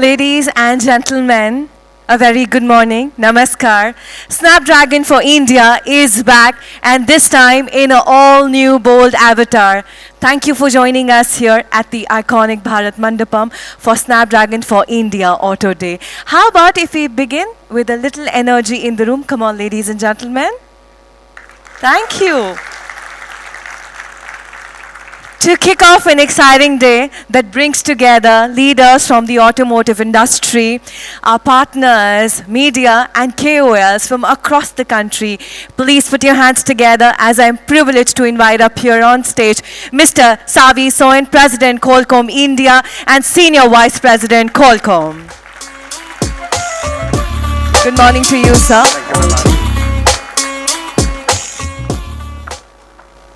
Ladies and gentlemen, a very good morning. Namaskar. Snapdragon for India is back, and this time in an all-new bold avatar. Thank you for joining us here at the iconic Bharat Mandapam for Snapdragon for India Auto Day. How about if we begin with a little energy in the room? Come on, ladies and gentlemen. Thank you. To kick off an exciting day that brings together leaders from the automotive industry, our partners, media, and KOLs from across the country, please put your hands together as I'm privileged to invite up here on stage Mr. Savi Soin, President Qualcomm India, and Senior Vice President Qualcomm. Good morning to you, sir. Thank you very much.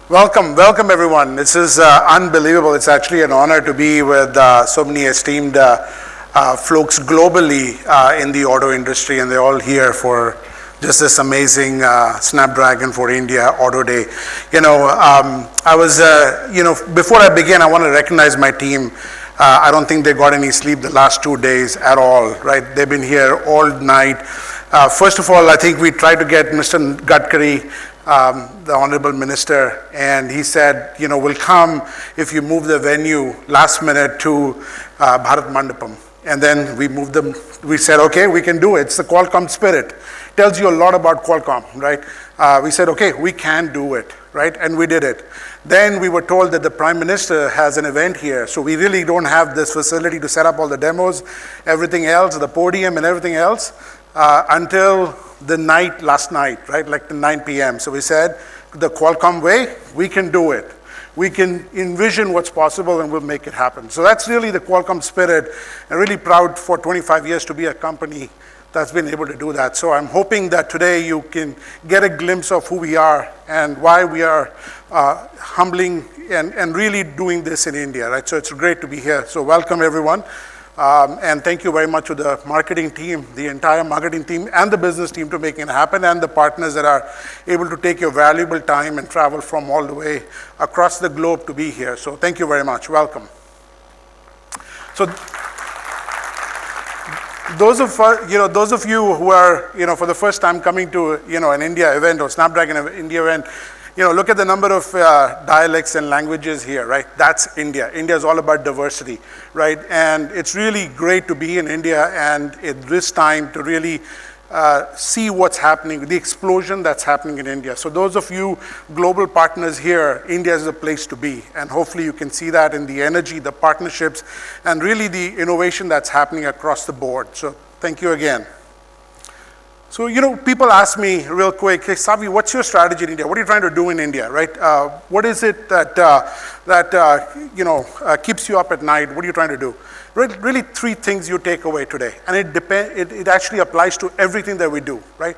Welcome everyone. This is unbelievable. It's actually an honor to be with so many esteemed folks globally in the auto industry, and they're all here for just this amazing Snapdragon for India Auto Day. Before I begin, I want to recognize my team. I don't think they got any sleep the last 2 days at all, right? They've been here all night. First of all, I think we tried to get Mr. Gadkari, the Honorable Minister, and he said, we'll come if you move the venue last minute to Bharat Mandapam. And then we moved them, we said, okay, we can do it. It's the Qualcomm spirit. Tells you a lot about Qualcomm, right? We said, okay, we can do it, right? And we did it. Then we were told that the Prime Minister has an event here, so we really don't have this facility to set up all the demos, everything else, the podium and everything else, until the night, last night, right, like the 9 p.m. So we said, the Qualcomm way, we can do it. We can envision what's possible and we'll make it happen. So that's really the Qualcomm spirit. I'm really proud for 25 years to be a company that's been able to do that. So I'm hoping that today you can get a glimpse of who we are and why we are humbling and really doing this in India, right? So it's great to be here. So welcome everyone. And thank you very much to the marketing team, the entire marketing team and the business team to making it happen, and the partners that are able to take your valuable time and travel from all the way across the globe to be here. So thank you very much. Welcome. So those of you who are, for the first time coming to, an India event or Snapdragon India event, look at the number of dialects and languages here, right? That's India. India is all about diversity, right? And it's really great to be in India and at this time to really see what's happening, the explosion that's happening in India. So those of you global partners here, India is a place to be. And hopefully you can see that in the energy, the partnerships, and really the innovation that's happening across the board. So thank you again. So, people ask me real quick, hey, Savi, what's your strategy in India? What are you trying to do in India, right? What is it that keeps you up at night? What are you trying to do? Really three things you take away today. And it actually applies to everything that we do, right?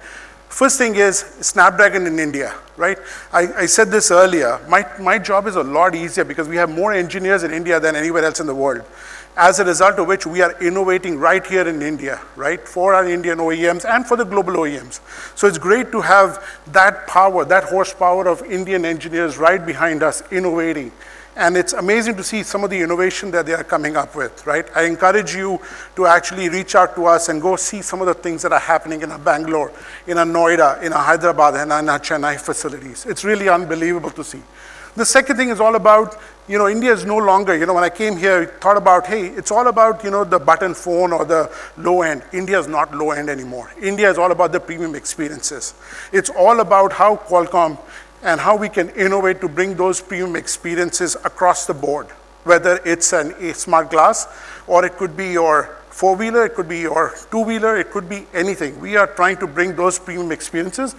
First thing is Snapdragon in India, right? I said this earlier. My job is a lot easier because we have more engineers in India than anywhere else in the world. As a result of which we are innovating right here in India, right? For our Indian OEMs and for the global OEMs. So it's great to have that power, that horsepower of Indian engineers right behind us innovating. And it's amazing to see some of the innovation that they are coming up with, right? I encourage you to actually reach out to us and go see some of the things that are happening in our Bangalore, in our Noida, in our Hyderabad, and in our Chennai facilities. It's really unbelievable to see. The second thing is all about, India is no longer, when I came here, I thought about, hey, it's all about, the button phone or the low end. India is not low end anymore. India is all about the premium experiences. It's all about how Qualcomm and how we can innovate to bring those premium experiences across the board, whether it's a smart glass or it could be your four-wheeler, it could be your two-wheeler, it could be anything. We are trying to bring those premium experiences.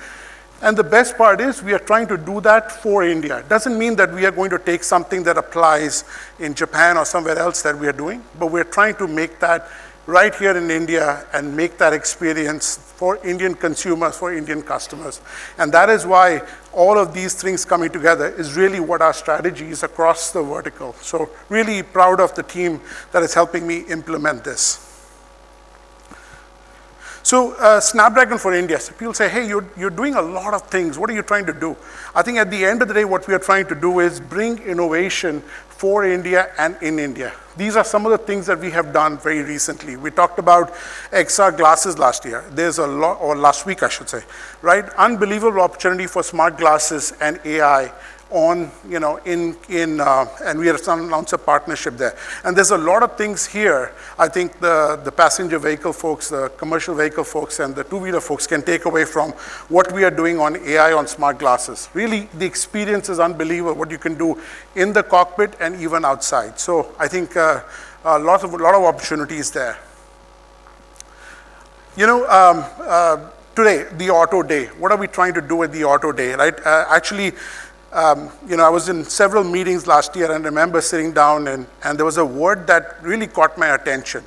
And the best part is we are trying to do that for India. It doesn't mean that we are going to take something that applies in Japan or somewhere else that we are doing, but we're trying to make that right here in India and make that experience for Indian consumers, for Indian customers. And that is why all of these things coming together is really what our strategy is across the vertical. So really proud of the team that is helping me implement this. So Snapdragon for India. So people say, hey, you're doing a lot of things. What are you trying to do? I think at the end of the day, what we are trying to do is bring innovation for India and in India. These are some of the things that we have done very recently. We talked about XR glasses last year. There's a lot, or last week I should say, right? Unbelievable opportunity for smart glasses and AI on, and we have announced a partnership there. And there's a lot of things here. I think the passenger vehicle folks, the commercial vehicle folks, and the two-wheeler folks can take away from what we are doing on AI on smart glasses. Really, the experience is unbelievable, what you can do in the cockpit and even outside. So I think a lot of opportunities there. Today, the Auto Day. What are we trying to do with the Auto Day, right? I was in several meetings last year and remember sitting down and there was a word that really caught my attention.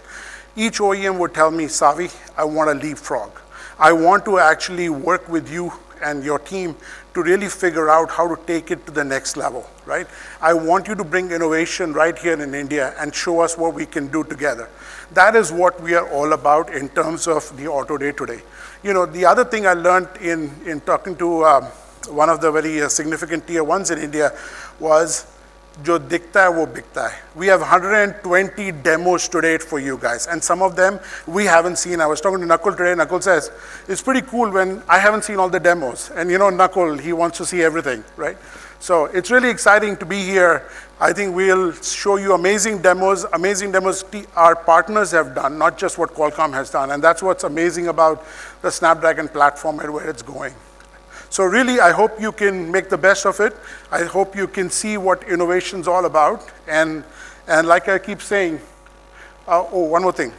Each OEM would tell me, Savi, I want to leapfrog. I want to actually work with you and your team to really figure out how to take it to the next level, right? I want you to bring innovation right here in India and show us what we can do together. That is what we are all about in terms of the Auto Day today. The other thing I learned in talking to one of the very significant tier ones in India was, jo dikhta hai wo bikta hai. We have 120 demos today for you guys, and some of them we haven't seen. I was talking to Nakul today. Nakul says, it's pretty cool when I haven't seen all the demos. And Nakul, he wants to see everything, right? So it's really exciting to be here. I think we'll show you amazing demos our partners have done, not just what Qualcomm has done. And that's what's amazing about the Snapdragon platform and where it's going. So really, I hope you can make the best of it. I hope you can see what innovation's all about. And like I keep saying, one more thing.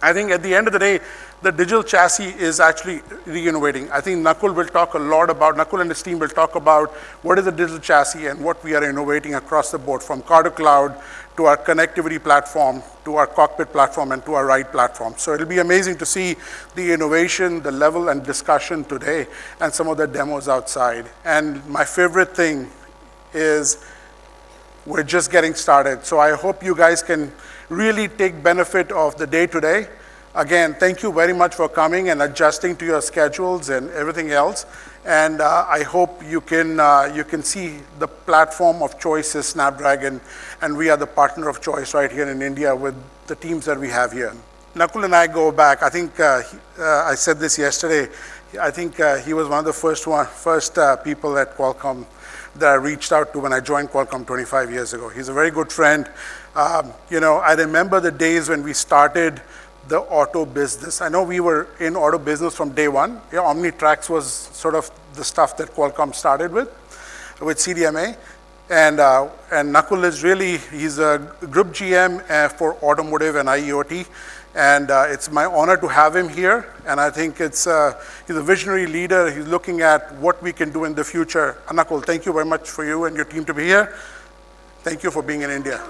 I think at the end of the day, the digital chassis is actually re-innovating. I think Nakul and his team will talk about what is the digital chassis and what we are innovating across the board, from car to cloud, to our connectivity platform, to our cockpit platform, and to our ride platform. So it'll be amazing to see the innovation, the level and discussion today, and some of the demos outside. And my favorite thing is we're just getting started. So I hope you guys can really take benefit of the day today. Again, thank you very much for coming and adjusting to your schedules and everything else. And I hope you can see the platform of choice is Snapdragon, and we are the partner of choice right here in India with the teams that we have here. Nakul and I go back. I think I said this yesterday. I think he was one of the first people at Qualcomm that I reached out to when I joined Qualcomm 25 years ago. He's a very good friend. I remember the days when we started the auto business. I know we were in auto business from day one. OmniTrax was sort of the stuff that Qualcomm started with CDMA. And Nakul is he's a group GM for Automotive and IoT. And it's my honor to have him here. And I think he's a visionary leader. He's looking at what we can do in the future. Nakul, thank you very much for you and your team to be here. Thank you for being in India.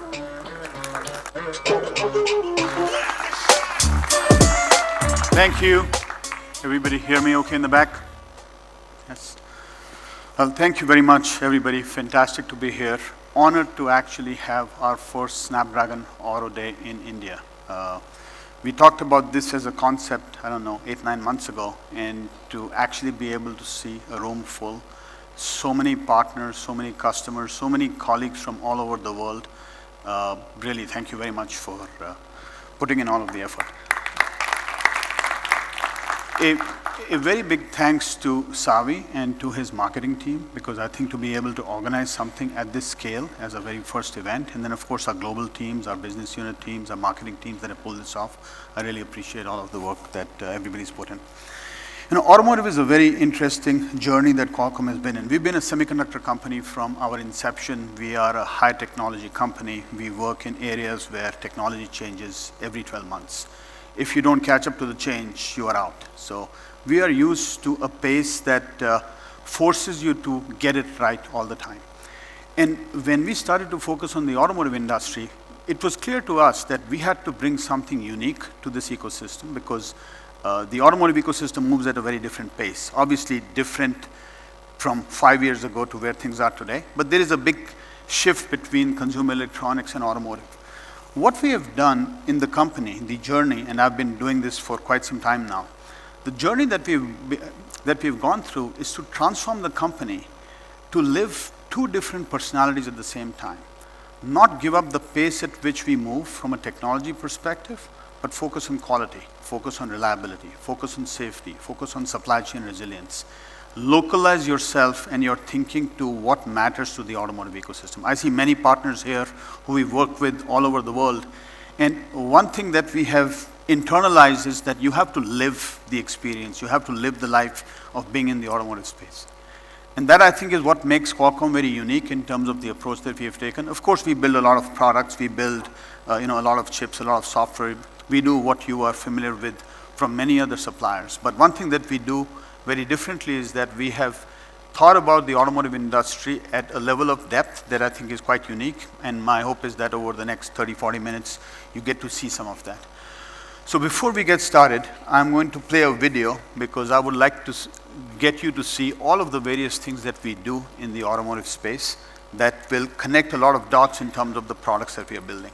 Thank you. Everybody hear me okay in the back? Yes. Well, thank you very much, everybody. Fantastic to be here. Honored to actually have our first Snapdragon Auto Day in India. We talked about this as a concept, 8-9 months ago, and to actually be able to see a room full, so many partners, so many customers, so many colleagues from all over the world. Really, thank you very much for putting in all of the effort. A very big thanks to Savi and to his marketing team, because I think to be able to organize something at this scale as a very first event, and then of course our global teams, our business unit teams, our marketing teams that have pulled this off, I really appreciate all of the work that everybody's put in. Automotive is a very interesting journey that Qualcomm has been in. We've been a semiconductor company from our inception. We are a high technology company. We work in areas where technology changes every 12 months. If you don't catch up to the change, you are out. So we are used to a pace that forces you to get it right all the time. And when we started to focus on the automotive industry, it was clear to us that we had to bring something unique to this ecosystem, because the automotive ecosystem moves at a very different pace. Obviously different from 5 years ago to where things are today, but there is a big shift between consumer electronics and automotive. what we have done in the company, the journey, and I've been doing this for quite some time now, the journey that we've gone through is to transform the company to live two different personalities at the same time. Not give up the pace at which we move from a technology perspective, but focus on quality, focus on reliability, focus on safety, focus on supply chain resilience. Localize yourself and your thinking to what matters to the automotive ecosystem. I see many partners here who we work with all over the world. And one thing that we have internalized is that you have to live the experience. You have to live the life of being in the automotive space. And that, I think, is what makes Qualcomm very unique in terms of the approach that we have taken. Of course, we build a lot of products. We build a lot of chips, a lot of software. We do what you are familiar with from many other suppliers. But one thing that we do very differently is that we have thought about the automotive industry at a level of depth that I think is quite unique. And my hope is that over the next 30, 40 minutes, you get to see some of that. So before we get started, I'm going to play a video because I would like to get you to see all of the various things that we do in the automotive space that will connect a lot of dots in terms of the products that we are building.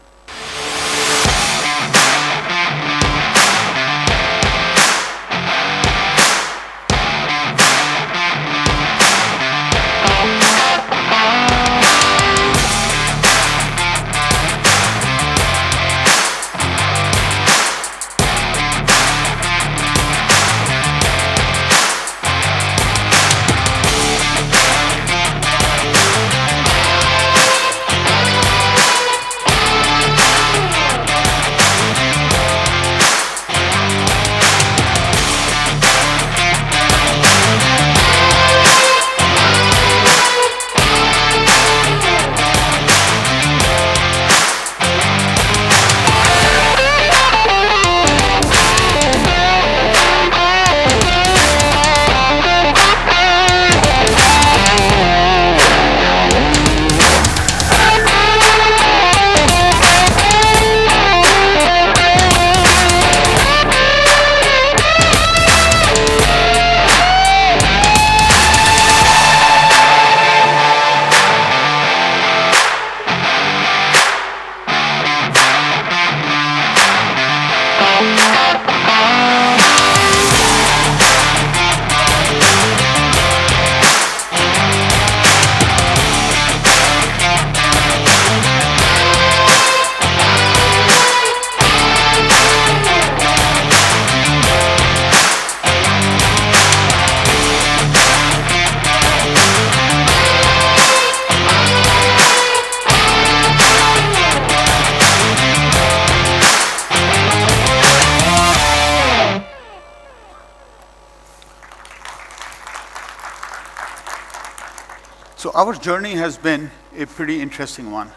So our journey has been a pretty interesting one.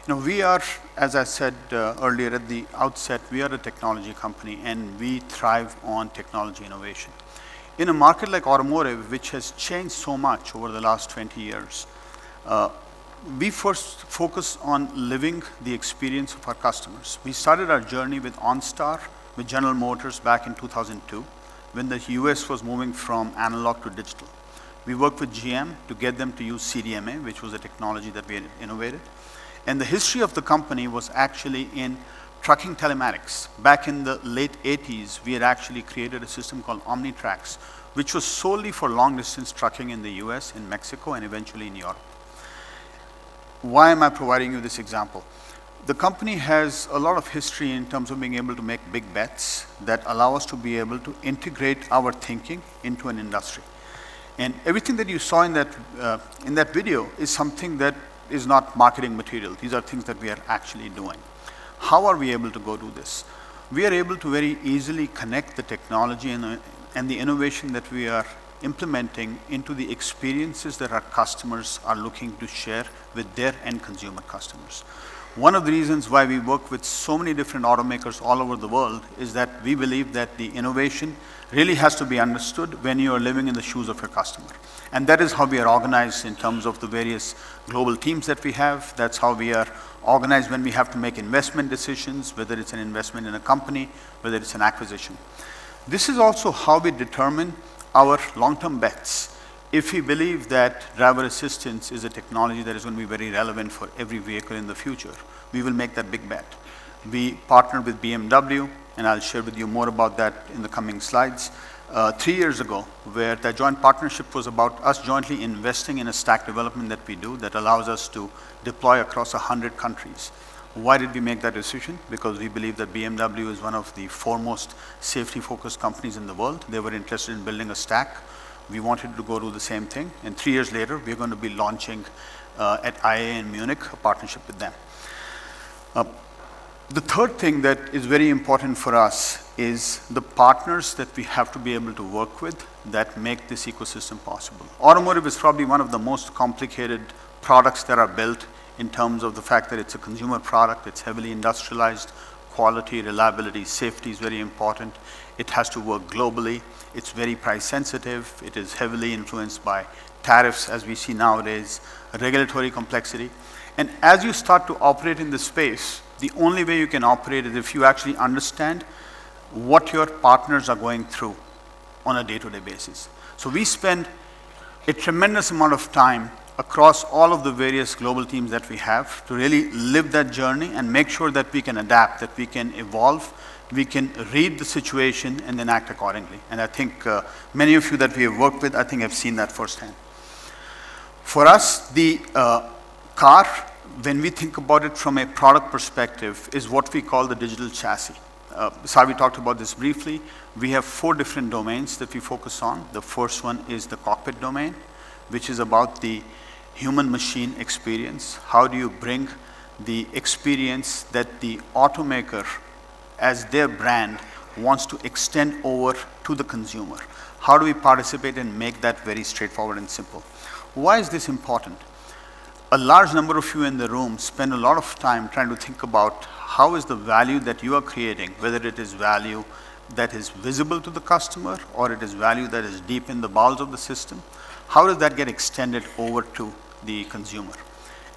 We are, as I said earlier at the outset, we are a technology company and we thrive on technology innovation. In a market like automotive, which has changed so much over the last 20 years, we first focus on living the experience of our customers. We started our journey with OnStar, with General Motors back in 2002, when the US was moving from analog to digital. We worked with GM to get them to use CDMA, which was a technology that we had innovated. And the history of the company was actually in trucking telematics. Back in the late 80s, we had actually created a system called OmniTrax, which was solely for long-distance trucking in the US, in Mexico, and eventually in Europe. Why am I providing you this example? The company has a lot of history in terms of being able to make big bets that allow us to be able to integrate our thinking into an industry. And everything that you saw in that video is something that is not marketing material. These are things that we are actually doing. How are we able to go do this? We are able to very easily connect the technology and the innovation that we are implementing into the experiences that our customers are looking to share with their end consumer customers. One of the reasons why we work with so many different automakers all over the world is that we believe that the innovation really has to be understood when you are living in the shoes of your customer. And that is how we are organized in terms of the various global teams that we have. That's how we are organized when we have to make investment decisions, whether it's an investment in a company, whether it's an acquisition. This is also how we determine our long-term bets. if we believe that driver assistance is a technology that is going to be very relevant for every vehicle in the future, we will make that big bet. We partnered with BMW, and I'll share with you more about that in the coming slides, 3 years ago, where that joint partnership was about us jointly investing in a stack development that we do that allows us to deploy across 100 countries. Why did we make that decision? Because we believe that BMW is one of the foremost safety-focused companies in the world. They were interested in building a stack. We wanted to go do the same thing, and 3 years later, we're going to be launching at IAA in Munich a partnership with them. The third thing that is very important for us is the partners that we have to be able to work with that make this ecosystem possible. Automotive is probably one of the most complicated products that are built in terms of the fact that it's a consumer product, it's heavily industrialized, quality, reliability, safety is very important. It has to work globally. It's very price sensitive. It is heavily influenced by tariffs, as we see nowadays, regulatory complexity. And as you start to operate in this space, the only way you can operate is if you actually understand what your partners are going through on a day-to-day basis. So we spend a tremendous amount of time across all of the various global teams that we have to really live that journey and make sure that we can adapt, that we can evolve, we can read the situation and then act accordingly. And I think many of you that we have worked with, I think have seen that firsthand. For us, the car, when we think about it from a product perspective, is what we call the digital chassis. Savi talked about this briefly. We have 4 different domains that we focus on. The first one is the cockpit domain, which is about the human-machine experience. How do you bring the experience that the automaker, as their brand, wants to extend over to the consumer? How do we participate and make that very straightforward and simple? Why is this important? A large number of you in the room spend a lot of time trying to think about how is the value that you are creating, whether it is value that is visible to the customer or it is value that is deep in the bowels of the system, how does that get extended over to the consumer?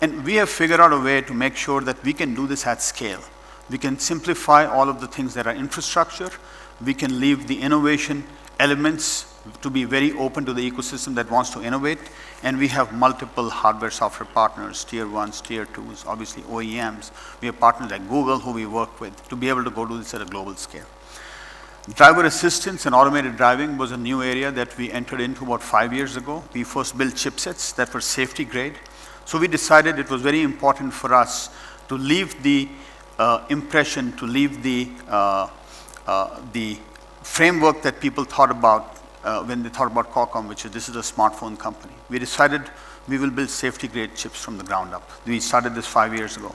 And we have figured out a way to make sure that we can do this at scale. We can simplify all of the things that are infrastructure. We can leave the innovation elements to be very open to the ecosystem that wants to innovate. And we have multiple hardware software partners, tier 1s, tier 2s, obviously OEMs. We have partners like Google who we work with to be able to go do this at a global scale. Driver assistance and automated driving was a new area that we entered into about 5 years ago. We first built chipsets that were safety grade. So we decided it was very important for us to leave the impression, to leave the framework that people thought about when they thought about Qualcomm, which is this is a smartphone company. We decided we will build safety grade chips from the ground up. We started this 5 years ago.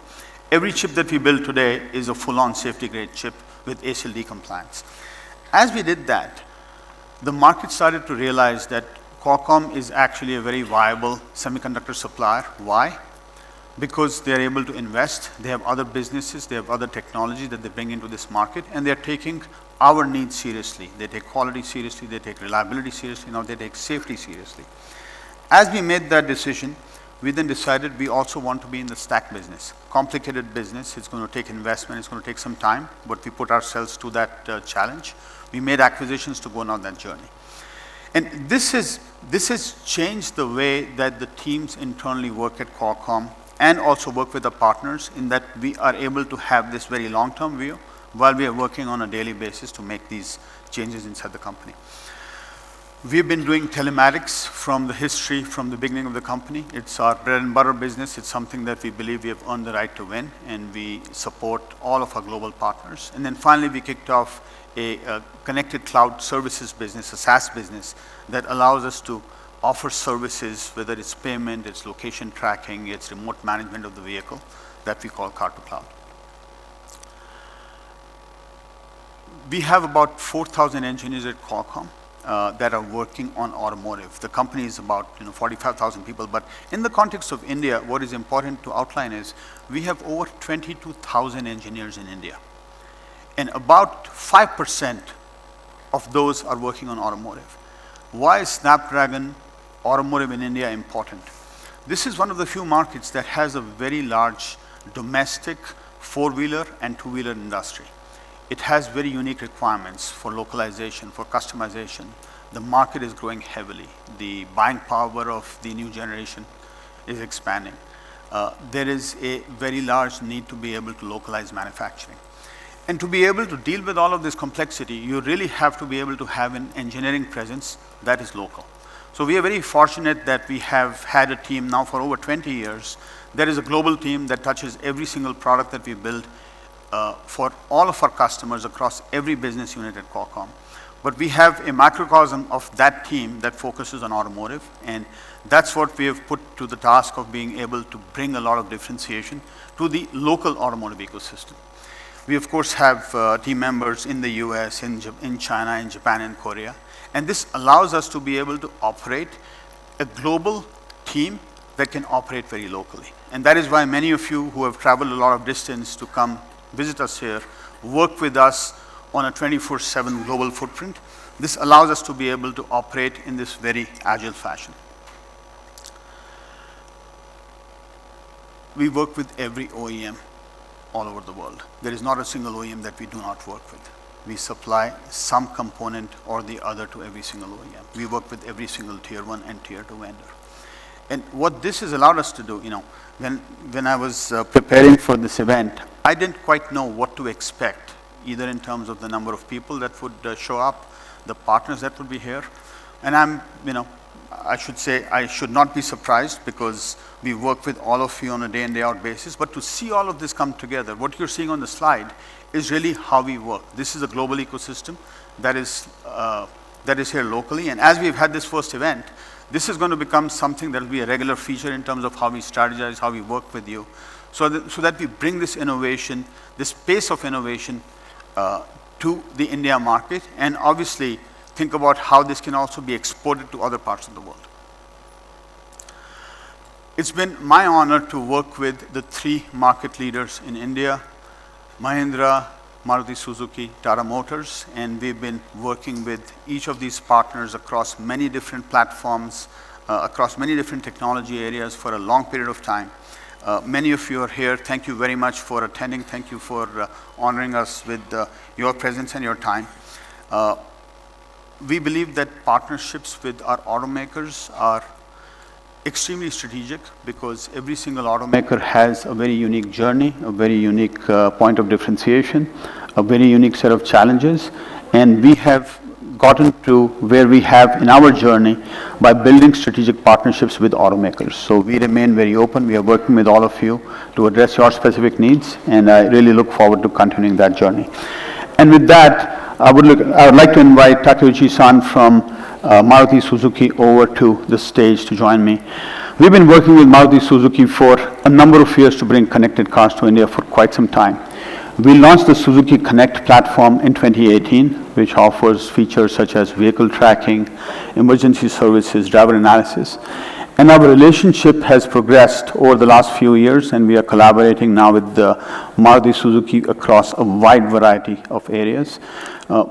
Every chip that we build today is a full-on safety grade chip with ASIL-D compliance. As we did that, the market started to realize that Qualcomm is actually a very viable semiconductor supplier. Why? Because they're able to invest, they have other businesses, they have other technology that they bring into this market, and they're taking our needs seriously. They take quality seriously, they take reliability seriously, now they take safety seriously. As we made that decision, we then decided we also want to be in the stack business. Complicated business, it's going to take investment, it's going to take some time, but we put ourselves to that challenge. We made acquisitions to go on that journey. And this has changed the way that the teams internally work at Qualcomm and also work with the partners in that we are able to have this very long-term view while we are working on a daily basis to make these changes inside the company. We've been doing telematics from the history, from the beginning of the company. It's our bread and butter business. It's something that we believe we have earned the right to win, and we support all of our global partners. And then finally, we kicked off a connected cloud services business, a SaaS business, that allows us to offer services, whether it's payment, it's location tracking, it's remote management of the vehicle, that we call car to cloud. We have about 4,000 engineers at Qualcomm that are working on automotive. The company is about 45,000 people, but in the context of India, what is important to outline is we have over 22,000 engineers in India. And about 5% of those are working on automotive. Why is Snapdragon Automotive in India important? This is one of the few markets that has a very large domestic four-wheeler and two-wheeler industry. it has very unique requirements for localization, for customization. The market is growing heavily. The buying power of the new generation is expanding. There is a very large need to be able to localize manufacturing. And to be able to deal with all of this complexity, you really have to be able to have an engineering presence that is local. So we are very fortunate that we have had a team now for over 20 years. There is a global team that touches every single product that we build for all of our customers across every business unit at Qualcomm. But we have a macrocosm of that team that focuses on automotive, and that's what we have put to the task of being able to bring a lot of differentiation to the local automotive ecosystem. We, of course, have team members in the US, in China, in Japan, and Korea. And this allows us to be able to operate a global team that can operate very locally. And that is why many of you who have traveled a lot of distance to come visit us here work with us on a 24/7 global footprint. This allows us to be able to operate in this very agile fashion. We work with every OEM all over the world. There is not a single OEM that we do not work with. We supply some component or the other to every single OEM. We work with every single tier 1 and tier 2 vendor. And what this has allowed us to do, when I was preparing for this event, I didn't quite know what to expect, either in terms of the number of people that would show up, the partners that would be here. And I should say I should not be surprised because we work with all of you on a day in, day out basis. But to see all of this come together, what you're seeing on the slide is really how we work. This is a global ecosystem that is here locally. And as we've had this first event, this is going to become something that will be a regular feature in terms of how we strategize, how we work with you, so that we bring this innovation, this pace of innovation to the India market, and obviously think about how this can also be exported to other parts of the world. It's been my honor to work with the 3 market leaders in India, Mahindra, Maruti Suzuki, Tata Motors, and we've been working with each of these partners across many different platforms, across many different technology areas for a long period of time. Many of you are here. Thank you very much for attending. Thank you for honoring us with your presence and your time. We believe that partnerships with our automakers are extremely strategic because every single automaker has a very unique journey, a very unique point of differentiation, a very unique set of challenges, and we have gotten to where we have in our journey by building strategic partnerships with automakers. So we remain very open. We are working with all of you to address your specific needs, and I really look forward to continuing that journey. And with that, I would like to invite Takeuchi-san from Maruti Suzuki over to the stage to join me. We've been working with Maruti Suzuki for a number of years to bring connected cars to India for quite some time. We launched the Suzuki Connect platform in 2018, which offers features such as vehicle tracking, emergency services, driver analysis. And our relationship has progressed over the last few years, and we are collaborating now with Maruti Suzuki across a wide variety of areas.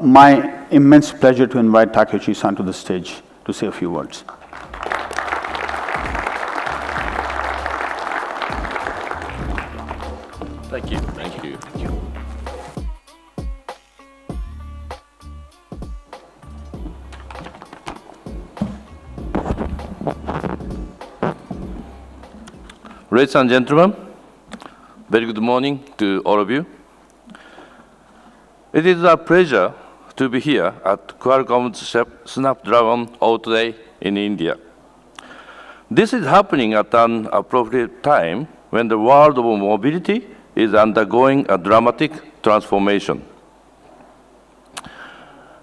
My immense pleasure to invite Takeuchi-san to the stage to say a few words. Thank you. Thank you. Ladies and gentlemen, very good morning to all of you. It is a pleasure to be here at Qualcomm's Snapdragon Auto Day in India. This is happening at an appropriate time when the world of mobility is undergoing a dramatic transformation.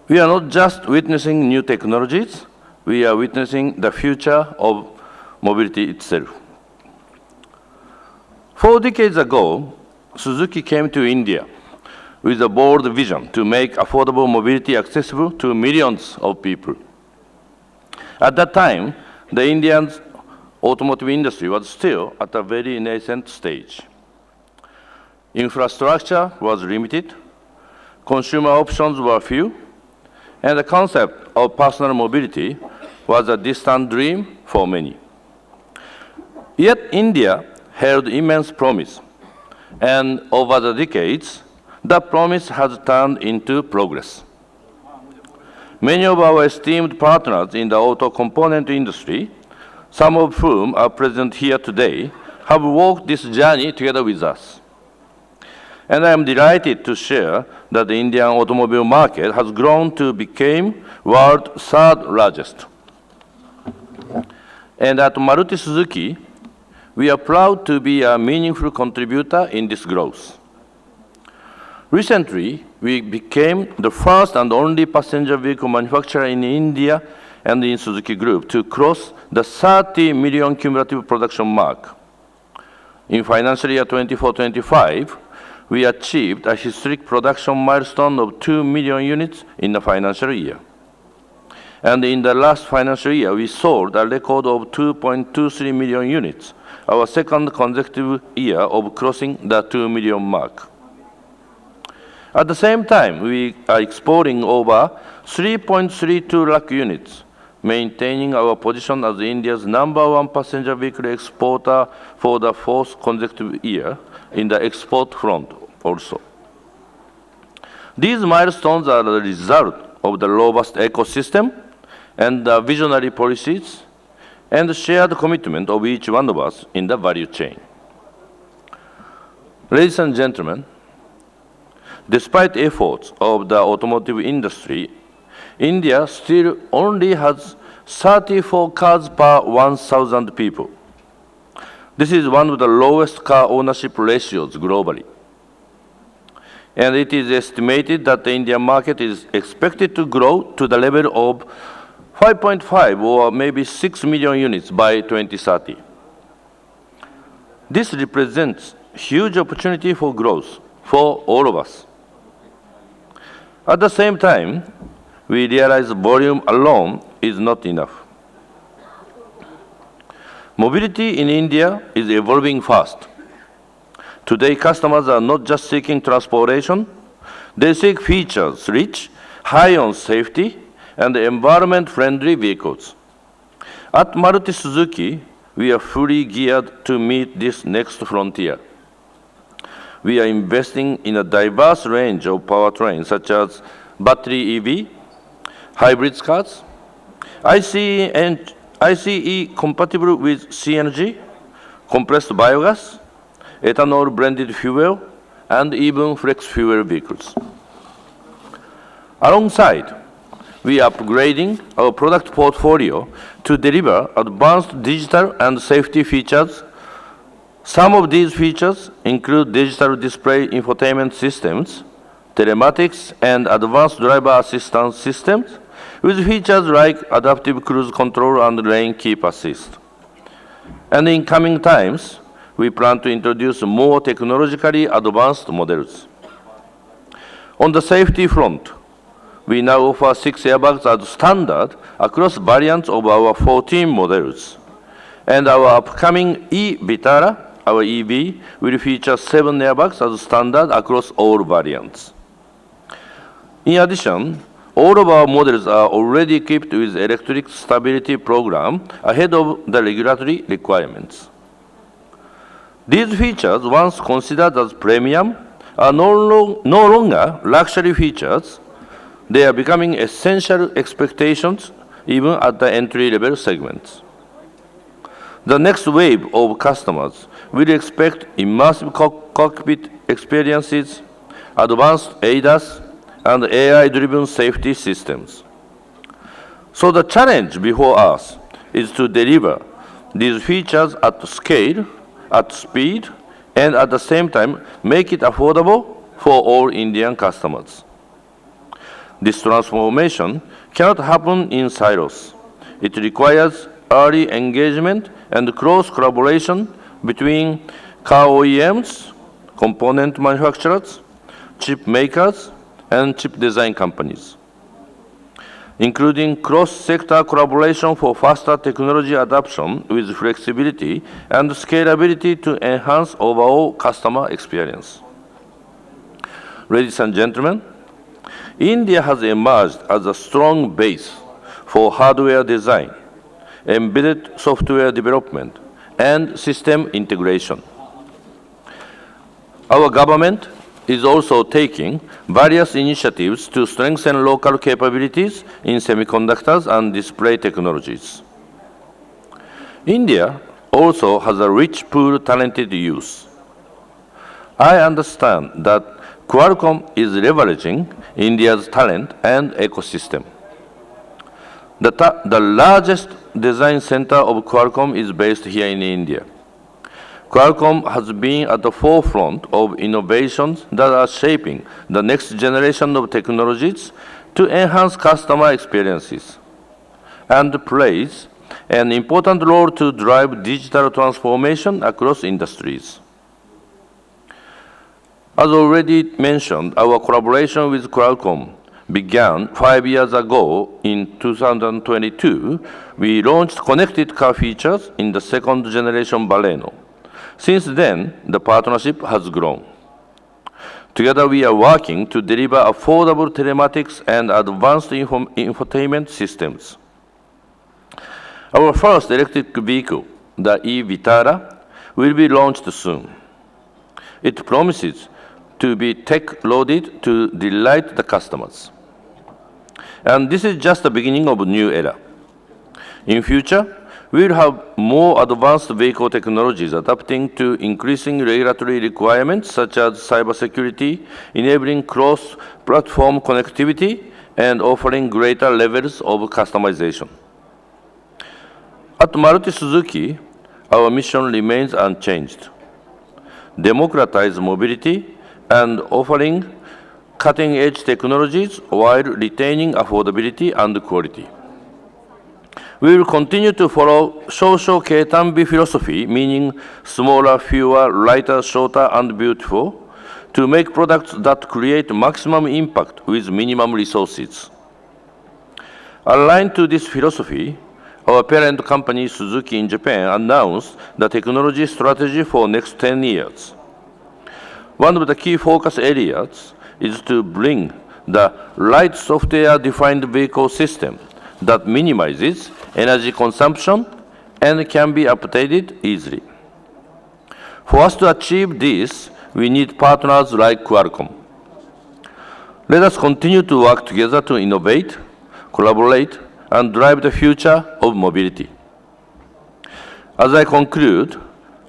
We are not just witnessing new technologies, we are witnessing the future of mobility itself. 4 decades ago, Suzuki came to India with a bold vision to make affordable mobility accessible to millions of people. At that time, the Indian automotive industry was still at a very nascent stage. Infrastructure was limited, consumer options were few, and the concept of personal mobility was a distant dream for many. Yet India held immense promise, and over the decades, That promise has turned into progress. Many of our esteemed partners in the auto component industry, some of whom are present here today, have walked this journey together with us. And I am delighted to share that the Indian automobile market has grown to become world's third largest. And at Maruti Suzuki, we are proud to be a meaningful contributor in this growth. Recently, we became the first and only passenger vehicle manufacturer in India and in Suzuki Group to cross the 30 million cumulative production mark. In financial year 24-25, we achieved a historic production milestone of 2 million units in the financial year. And in the last financial year, we sold a record of 2.23 million units, our second consecutive year of crossing the 2 million mark. At the same time, we are exporting over 3.32 lakh units, maintaining our position as India's #1 passenger vehicle exporter for the fourth consecutive year in the export front also. These milestones are the result of the robust ecosystem and the visionary policies and the shared commitment of each one of us in the value chain. Ladies and gentlemen, despite efforts of the automotive industry, India still only has 34 cars per 1,000 people. This is one of the lowest car ownership ratios globally. And it is estimated that the Indian market is expected to grow to the level of 5.5 or maybe 6 million units by 2030. This represents huge opportunity for growth for all of us. At the same time, we realize volume alone is not enough. Mobility in India is evolving fast. Today, customers are not just seeking transportation, they seek features-rich, high on safety, and environment-friendly vehicles. At Maruti Suzuki, we are fully geared to meet this next frontier. We are investing in a diverse range of powertrains such as battery EV, hybrid cars, ICE compatible with CNG, compressed biogas, ethanol blended fuel, and even flex fuel vehicles. Alongside, we are upgrading our product portfolio to deliver advanced digital and safety features. Some of these features include digital display infotainment systems, telematics, and advanced driver assistance systems, with features like adaptive cruise control and lane keep assist. And in coming times, we plan to introduce more technologically advanced models. On the safety front, we now offer 6 airbags as standard across variants of our 14 models. And our upcoming e-Vitara, our EV, will feature 7 airbags as standard across all variants. In addition, all of our models are already equipped with electric stability program ahead of the regulatory requirements. These features, once considered as premium, are no longer luxury features. They are becoming essential expectations even at the entry-level segments. The next wave of customers will expect immersive cockpit experiences, advanced ADAS, and AI-driven safety systems. So the challenge before us is to deliver these features at scale, at speed, and at the same time make it affordable for all Indian customers. This transformation cannot happen in silos. It requires early engagement and close collaboration between car OEMs, component manufacturers, chip makers, and chip design companies, including cross-sector collaboration for faster technology adoption with flexibility and scalability to enhance overall customer experience. Ladies and gentlemen, India has emerged as a strong base for hardware design, embedded software development, and system integration. Our government, is also taking various initiatives to strengthen local capabilities in semiconductors and display technologies. India also has a rich pool of talented youth. I understand that Qualcomm is leveraging India's talent and ecosystem. The largest design center of Qualcomm is based here in India. Qualcomm has been at the forefront of innovations that are shaping the next generation of technologies to enhance customer experiences and plays an important role to drive digital transformation across industries. As already mentioned, our collaboration with Qualcomm began 5 years ago. In 2022. We launched connected car features in the second generation Baleno. Since then, the partnership has grown. Together, we are working to deliver affordable telematics and advanced infotainment systems. Our first electric vehicle, the e-Vitara, will be launched soon. It promises to be tech-loaded to delight the customers. And this is just the beginning of a new era. In future, we will have more advanced vehicle technologies adapting to increasing regulatory requirements such as cybersecurity, enabling cross-platform connectivity, and offering greater levels of customization. At Maruti Suzuki, our mission remains unchanged. Democratize mobility and offering cutting-edge technologies while retaining affordability and quality. We will continue to follow Shosho Keitanbi philosophy, meaning smaller, fewer, lighter, shorter, and beautiful, to make products that create maximum impact with minimum resources. Aligned to this philosophy, our parent company Suzuki in Japan announced the technology strategy for next 10 years. One of the key focus areas is to bring the right software-defined vehicle system that minimizes energy consumption and can be updated easily. For us to achieve this, we need partners like Qualcomm. Let us continue to work together to innovate, collaborate, and drive the future of mobility. As I conclude,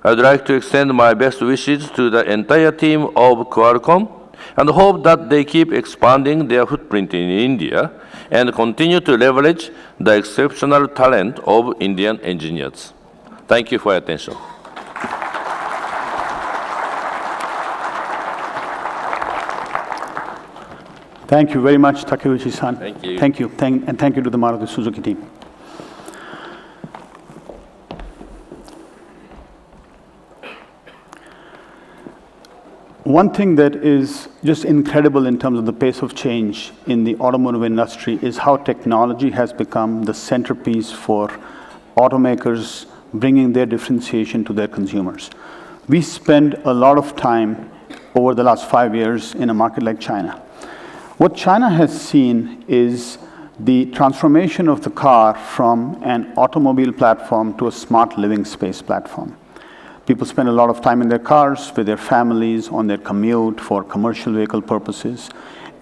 I would like to extend my best wishes to the entire team of Qualcomm and hope that they keep expanding their footprint in India and continue to leverage the exceptional talent of Indian engineers. Thank you for your attention. Thank you very much, Takeuchi-san. Thank you. Thank you. And thank you to the Maruti Suzuki team. One thing that is just incredible in terms of the pace of change in the automotive industry is how technology has become the centerpiece for automakers bringing their differentiation to their consumers. We spend a lot of time over the last 5 years in a market like China. What China has seen is the transformation of the car from an automobile platform to a smart living space platform. People spend a lot of time in their cars, with their families, on their commute, for commercial vehicle purposes.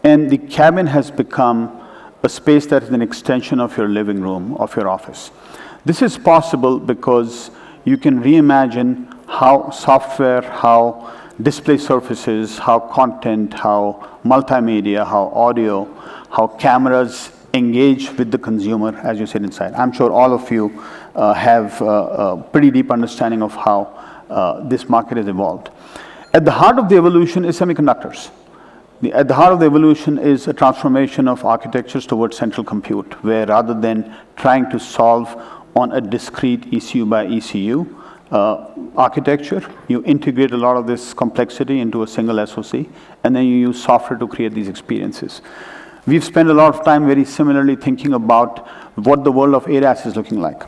And the cabin has become a space that is an extension of your living room, of your office. This is possible because you can reimagine how software, how display surfaces, how content, how multimedia, how audio, how cameras engage with the consumer as you sit inside. I'm sure all of you have a pretty deep understanding of how this market has evolved. At the heart of the evolution is semiconductors. At the heart of the evolution is a transformation of architectures towards central compute, where rather than trying to solve on a discrete ECU by ECU architecture, you integrate a lot of this complexity into a single SoC, and then you use software to create these experiences. We've spent a lot of time very similarly thinking about what the world of ADAS is looking like.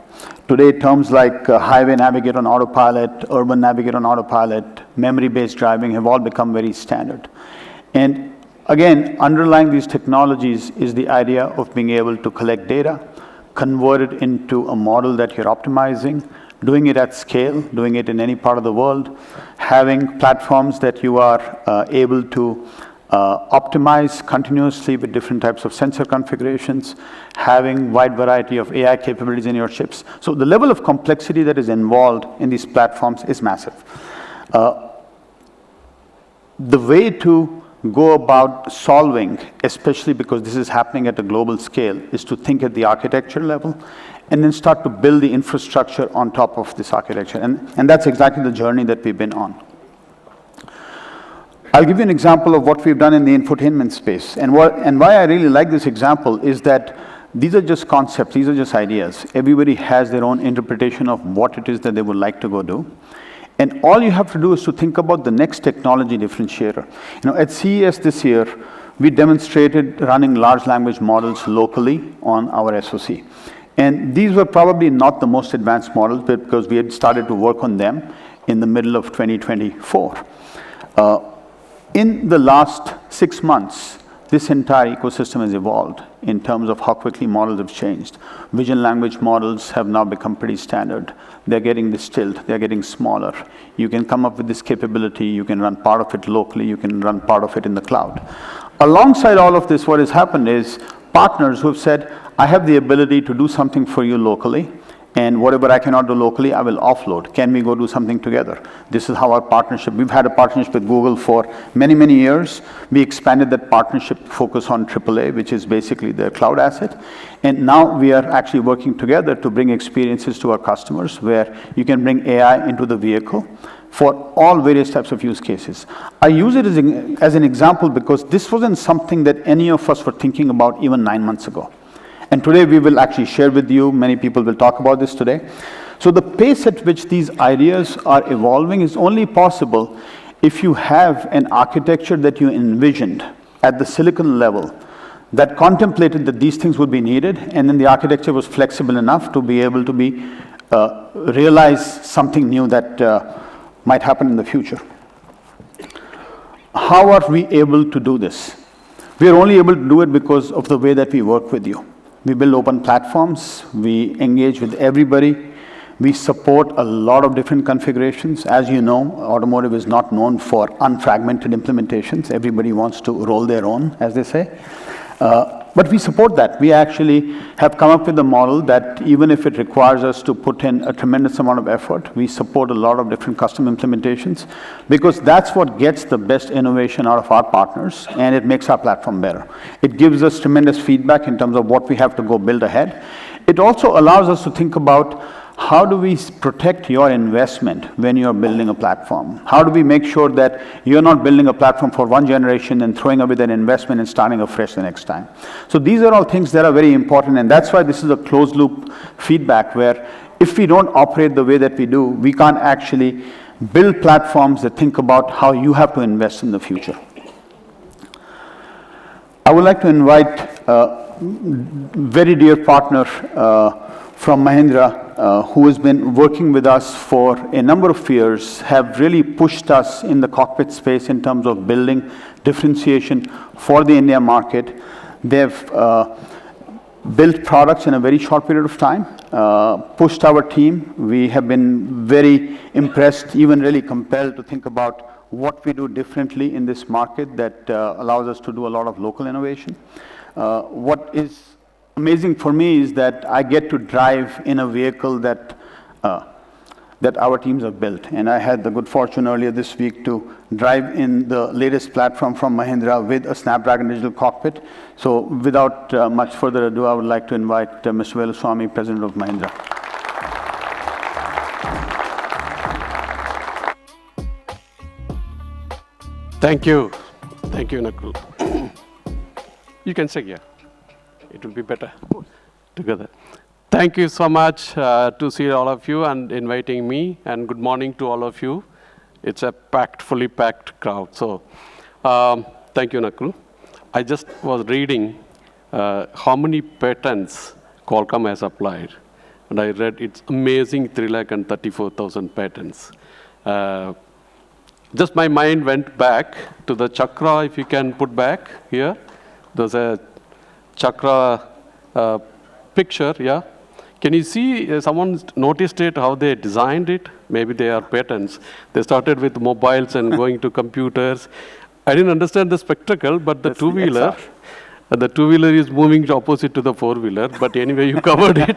Today, terms like highway navigate on autopilot, urban navigate on autopilot, memory-based driving have all become very standard. And again, underlying these technologies is the idea of being able to collect data, convert it into a model that you're optimizing, doing it at scale, doing it in any part of the world, having platforms that you are able to optimize continuously with different types of sensor configurations, having wide variety of AI capabilities in your chips. So the level of complexity that is involved in these platforms is massive. The way to go about solving, especially because this is happening at a global scale, is to think at the architecture level and then start to build the infrastructure on top of this architecture. And that's exactly the journey that we've been on. I'll give you an example of what we've done in the infotainment space. And why I really like this example is that these are just concepts, these are just ideas. Everybody has their own interpretation of what it is that they would like to go do. And all you have to do is to think about the next technology differentiator. At CES this year, we demonstrated running large language models locally on our SoC. And these were probably not the most advanced models, but because we had started to work on them in the middle of 2024. In the last 6 months, this entire ecosystem has evolved in terms of how quickly models have changed. Vision language models have now become pretty standard. They're getting distilled, they're getting smaller. You can come up with this capability, you can run part of it locally, you can run part of it in the cloud. Alongside all of this, what has happened is partners who have said, I have the ability to do something for you locally, and whatever I cannot do locally, I will offload. Can we go do something together? This is how our partnership, we've had a partnership with Google for many, many years. We expanded that partnership to focus on AAA, which is basically their cloud asset. And now we are actually working together to bring experiences to our customers where you can bring AI into the vehicle for all various types of use cases. I use it as an example because this wasn't something that any of us were thinking about even 9 months ago. And today we will actually share with you, many people will talk about this today. So the pace at which these ideas are evolving is only possible if you have an architecture that you envisioned at the silicon level that contemplated that these things would be needed, and then the architecture was flexible enough to be able to realize something new that might happen in the future. How are we able to do this? We are only able to do it because of the way that we work with you. We build open platforms, we engage with everybody, we support a lot of different configurations. As you know, automotive is not known for unfragmented implementations. Everybody wants to roll their own, as they say. But we support that. We actually have come up with a model that even if it requires us to put in a tremendous amount of effort, we support a lot of different custom implementations because that's what gets the best innovation out of our partners, and it makes our platform better. It gives us tremendous feedback in terms of what we have to go build ahead. It also allows us to think about how do we protect your investment when you're building a platform? How do we make sure that you're not building a platform for one generation and throwing away that investment and starting afresh the next time? So these are all things that are very important, and that's why this is a closed loop feedback where if we don't operate the way that we do, we can't actually build platforms that think about how you have to invest in the future. I would like to invite a very dear partner from Mahindra, who has been working with us for a number of years, have really pushed us in the cockpit space in terms of building differentiation for the India market. They've built products in a very short period of time, pushed our team. We have been very impressed, even really compelled to think about what we do differently in this market that allows us to do a lot of local innovation. What is amazing for me is that I get to drive in a vehicle that our teams have built. And I had the good fortune earlier this week to drive in the latest platform from Mahindra with a Snapdragon digital cockpit. So without much further ado, I would like to invite Mr. Veluswamy, President of Mahindra. Thank you. Thank you, Nakul. You can say, yeah. It will be better together. Thank you so much to see all of you and inviting me, and good morning to all of you. It's a fully packed crowd. So thank you, Nakul. I just was reading how many patents Qualcomm has applied. And I read it's amazing 334,000 patents. Just my mind went back to the chakra, if you can put back here. There's a chakra picture, yeah? Can you see someone noticed it, how they designed it? Maybe they are patents. They started with mobiles and going to computers. I didn't understand the spectacle, but the two-wheeler, is moving opposite to the four-wheeler, but anyway, you covered it.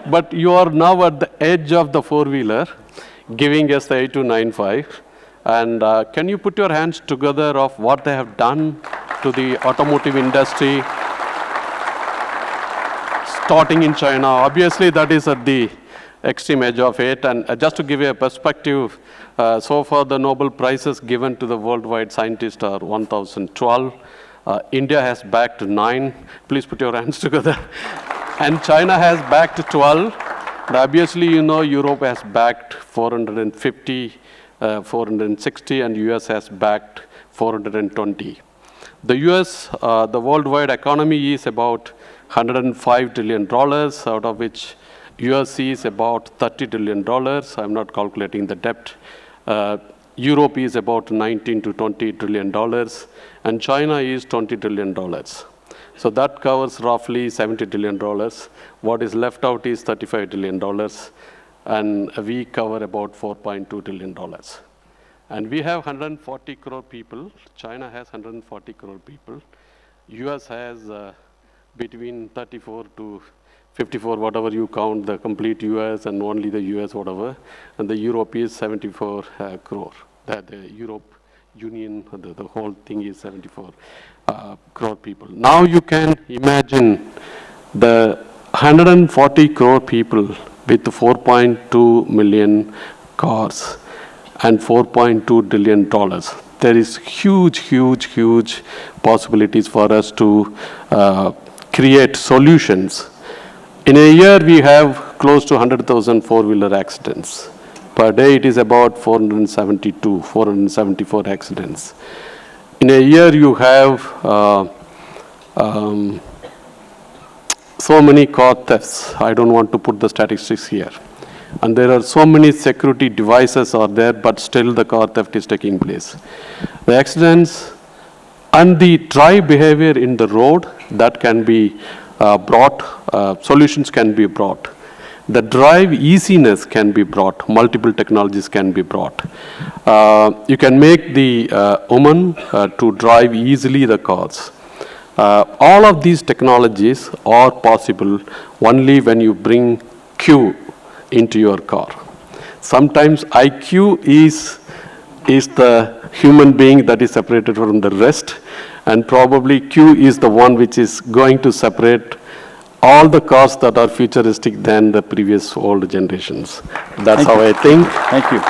But you are now at the edge of the four-wheeler, giving us the 8295. And can you put your hands together of what they have done to the automotive industry, starting in China? Obviously, that is at the extreme edge of it. And just to give you a perspective, so far the Nobel Prizes given to the worldwide scientists are 1,012. India has backed 9. Please put your hands together. And China has backed 12. Obviously, you know, Europe has backed 450, 460, and US has backed 420. The US, the worldwide economy is about $105 trillion, out of which USC is about $30 trillion. I'm not calculating the debt. Europe is about $19 to $20 trillion, and China is $20 trillion. So that covers roughly $70 trillion. What is left out is $35 trillion, and we cover about $4.2 trillion. And we have 140 crore people. China has 140 crore people. US has between 34 to 54, whatever you count, the complete US and only the US, whatever. And the Europe is 74 crore. The Europe Union, the whole thing is 74 crore people. Now you can imagine the 140 crore people with 4.2 million cars and $4.2 trillion. There is huge possibilities for us to create solutions. In a year, we have close to 100,000 four-wheeler accidents. Per day, it is about 474 accidents. In a year, you have so many car thefts. I don't want to put the statistics here. And there are so many security devices are there, but still the car theft is taking place. The accidents and the drive behavior in the road, that can be brought, solutions can be brought. The drive easiness can be brought, multiple technologies can be brought. You can make the woman to drive easily the cars. All of these technologies are possible only when you bring Q into your car. Sometimes IQ is the human being that is separated from the rest, and probably Q is the one which is going to separate all the cars that are futuristic than the previous old generations. That's how I think. Thank you.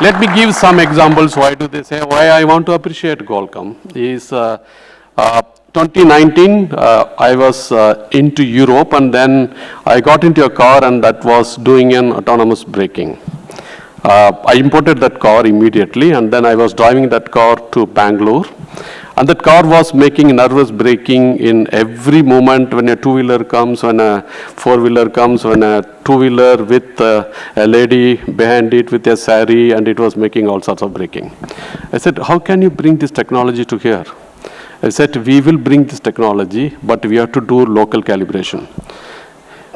Let me give some examples. Why do they say? Why I want to appreciate Qualcomm is 2019, I was into Europe, and then I got into a car, and that was doing an autonomous braking. I imported that car immediately, and then I was driving that car to Bangalore. And that car was making nervous braking in every moment when a two-wheeler comes, when a four-wheeler comes, when a two-wheeler with a lady behind it with a sari, and it was making all sorts of braking. I said, how can you bring this technology to here? I said, we will bring this technology, but we have to do local calibration.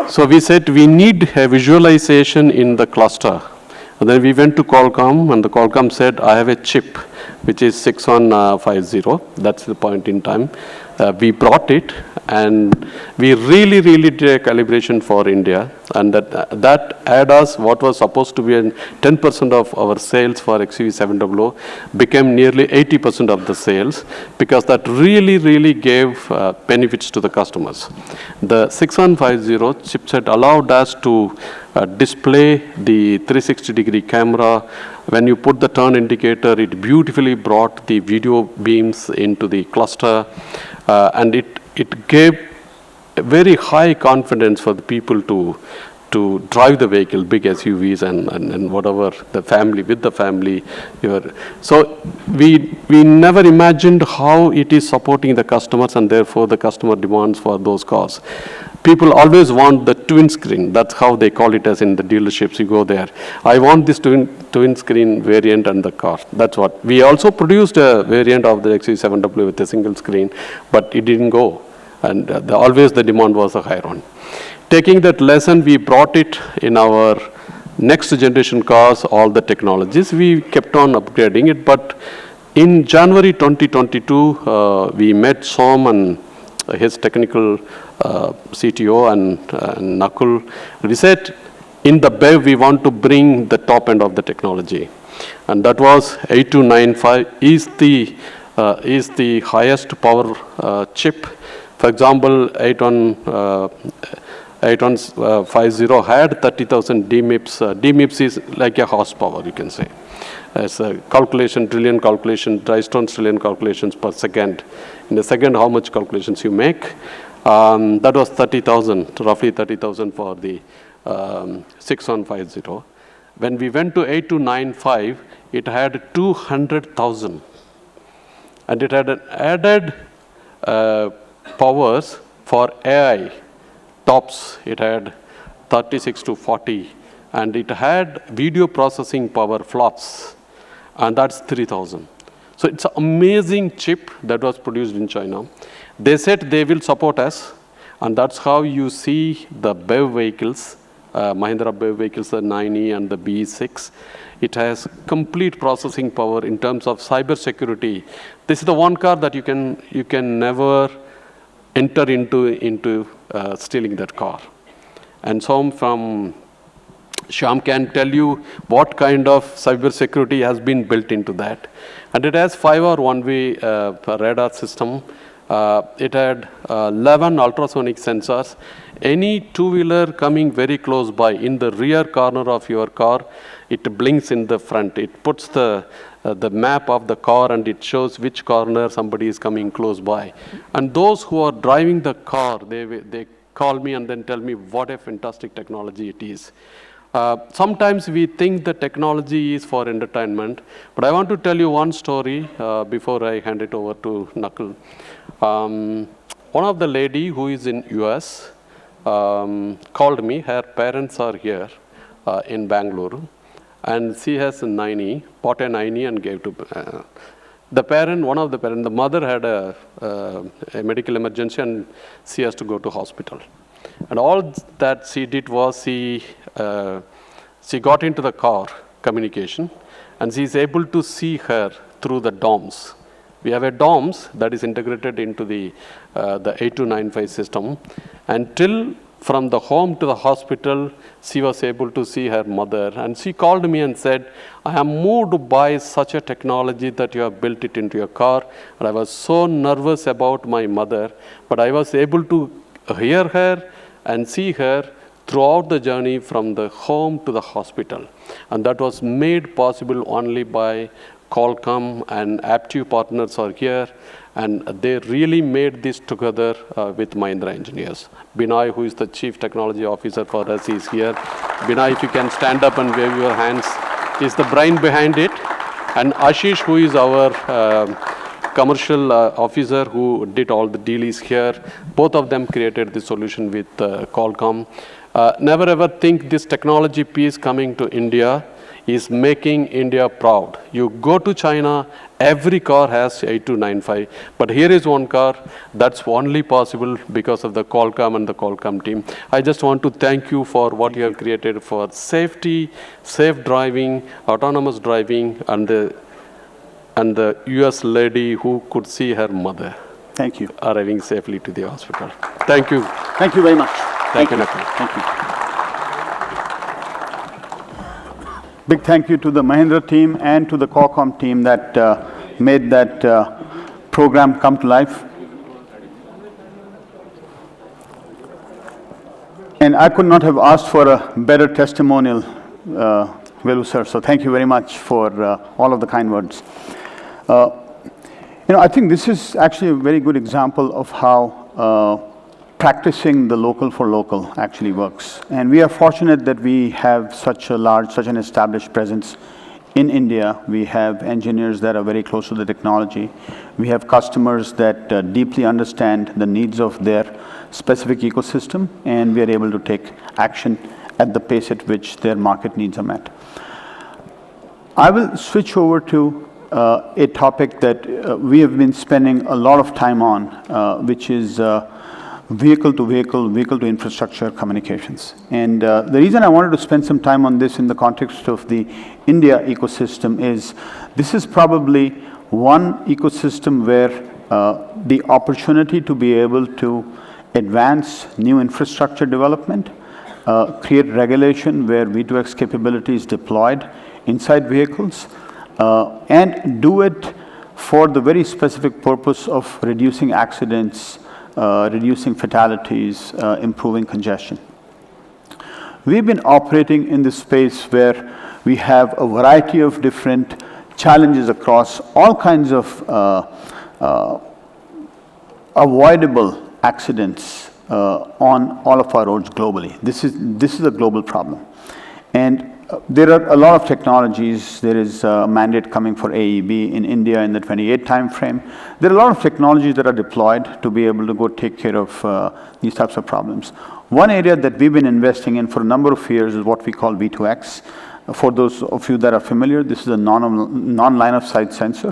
So we said, we need a visualization in the cluster. And then we went to Qualcomm, and the Qualcomm said, I have a chip, which is 6150. That's the point in time. We brought it, and we really did a calibration for India. And that ADAS, what was supposed to be 10% of our sales for XUV700, became nearly 80% of the sales, because that really gave benefits to the customers. The 6150 chipset allowed us to display the 360-degree camera. When you put the turn indicator, it beautifully brought the video beams into the cluster, and it gave a very high confidence for the people to drive the vehicle, big SUVs and whatever, the family, with the family. So we never imagined how it is supporting the customers, and therefore the customer demands for those cars. People always want the twin screen. That's how they call it as in the dealerships. You go there. I want this twin screen variant and the car. That's what. We also produced a variant of the XUV700 with a single screen, but it didn't go. and always the demand was a higher one. Taking that lesson, we brought it in our next generation cars, all the technologies. We kept on upgrading it, but in January 2022, we met Som and his technical CTO and Nakul. We said, in the BEV, we want to bring the top end of the technology. And that was 8295 is the highest power chip. For example, 8150 had 30,000 DMIPS. DMIPS is like a horsepower, you can say. It's a calculation, trillion calculation, Drystone trillion calculations per second. In a second, how much calculations you make. That was 30,000, roughly 30,000 for the 6150. When we went to 8295, it had 200,000. And it had an added powers for AI. Tops, it had 36 to 40. And it had video processing power flops. And that's 3,000. So it's an amazing chip that was produced in China. They said they will support us. And that's how you see the BEV vehicles, Mahindra BEV vehicles, the 9E and the BE6. It has complete processing power in terms of cyber security. This is the one car that you can never enter into stealing that car. And some from Shyam can tell you what kind of cyber security has been built into that. And it has 5-hour one-way radar system. It had 11 ultrasonic sensors. Any two-wheeler coming very close by in the rear corner of your car, it blinks in the front. It puts the map of the car and it shows which corner somebody is coming close by. And those who are driving the car, they call me and then tell me what a fantastic technology it is. Sometimes we think the technology is for entertainment, but I want to tell you one story before I hand it over to Nakul. One of the lady who is in US called me. Her parents are here in Bangalore, and she has a 9E, bought a 9E and gave to the parent. One of the parents, the mother had a medical emergency and she has to go to hospital. And all that she did was she got into the car communication, and she is able to see her through the DOMS. We have a DOMS that is integrated into the 8295 system. Until from the home to the hospital, she was able to see her mother. And she called me and said, I am moved by such a technology that you have built it into your car. And I was so nervous about my mother, but I was able to hear her and see her throughout the journey from the home to the hospital. And that was made possible only by Qualcomm, and Aptiv partners are here, and they really made this together with Mahindra engineers. Binay, who is the Chief Technology Officer for us, is here. Binay, if you can stand up and wave your hands, is the brain behind it. And Ashish, who is our commercial officer who did all the deals here, both of them created the solution with Qualcomm. Never ever think this technology piece coming to India is making India proud. You go to China, every car has 8295, but here is one car that's only possible because of the Qualcomm and the Qualcomm team. I just want to thank you for what you have created for safety, safe driving, autonomous driving, and the US lady who could see her mother. Thank you. Arriving safely to the hospital. Thank you. Thank you very much. Thank you, Nakul. Thank you. Big thank you to the Mahindra team and to the Qualcomm team that made that program come to life. And I could not have asked for a better testimonial, Velu sir, so thank you very much for all of the kind words. I think this is actually a very good example of how practicing the local for local actually works. And we are fortunate that we have such an established presence in India. We have engineers that are very close to the technology. We have customers that deeply understand the needs of their specific ecosystem, and we are able to take action at the pace at which their market needs are met. I will switch over to a topic that we have been spending a lot of time on, which is vehicle to vehicle, vehicle to infrastructure communications. And the reason I wanted to spend some time on this in the context of the India ecosystem is this is probably one ecosystem where the opportunity to be able to advance new infrastructure development, create regulation where V2X capability is deployed inside vehicles, and do it for the very specific purpose of reducing accidents, reducing fatalities, improving congestion. We've been operating in this space where we have a variety of different challenges across all kinds of avoidable accidents on all of our roads globally. This is a global problem. And there are a lot of technologies. There is a mandate coming for AEB in India in the 28 timeframe. There are a lot of technologies that are deployed to be able to go take care of these types of problems. One area that we've been investing in for a number of years is what we call V2X. For those of you that are familiar, this is a non-line of sight sensor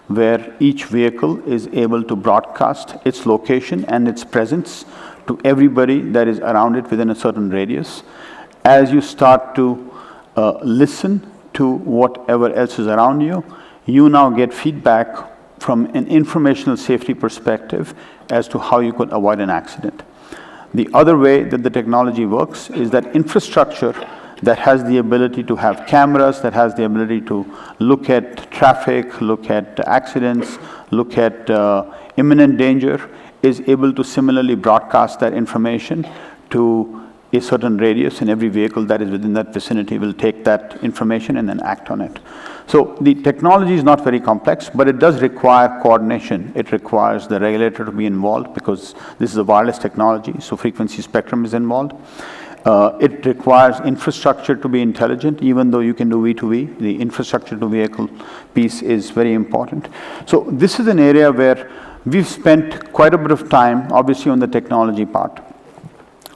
where each vehicle is able to broadcast its location and its presence to everybody that is around it within a certain radius. As you start to listen to whatever else is around you, you now get feedback from an informational safety perspective as to how you could avoid an accident. The other way that the technology works is that infrastructure that has the ability to have cameras, that has the ability to look at traffic, look at accidents, look at imminent danger, is able to similarly broadcast that information to a certain radius, and every vehicle that is within that vicinity will take that information and then act on it. So the technology is not very complex, but it does require coordination. It requires the regulator to be involved because this is a wireless technology, so frequency spectrum is involved. It requires infrastructure to be intelligent, even though you can do V2V. The infrastructure to vehicle piece is very important. So this is an area where we've spent quite a bit of time, obviously, on the technology part.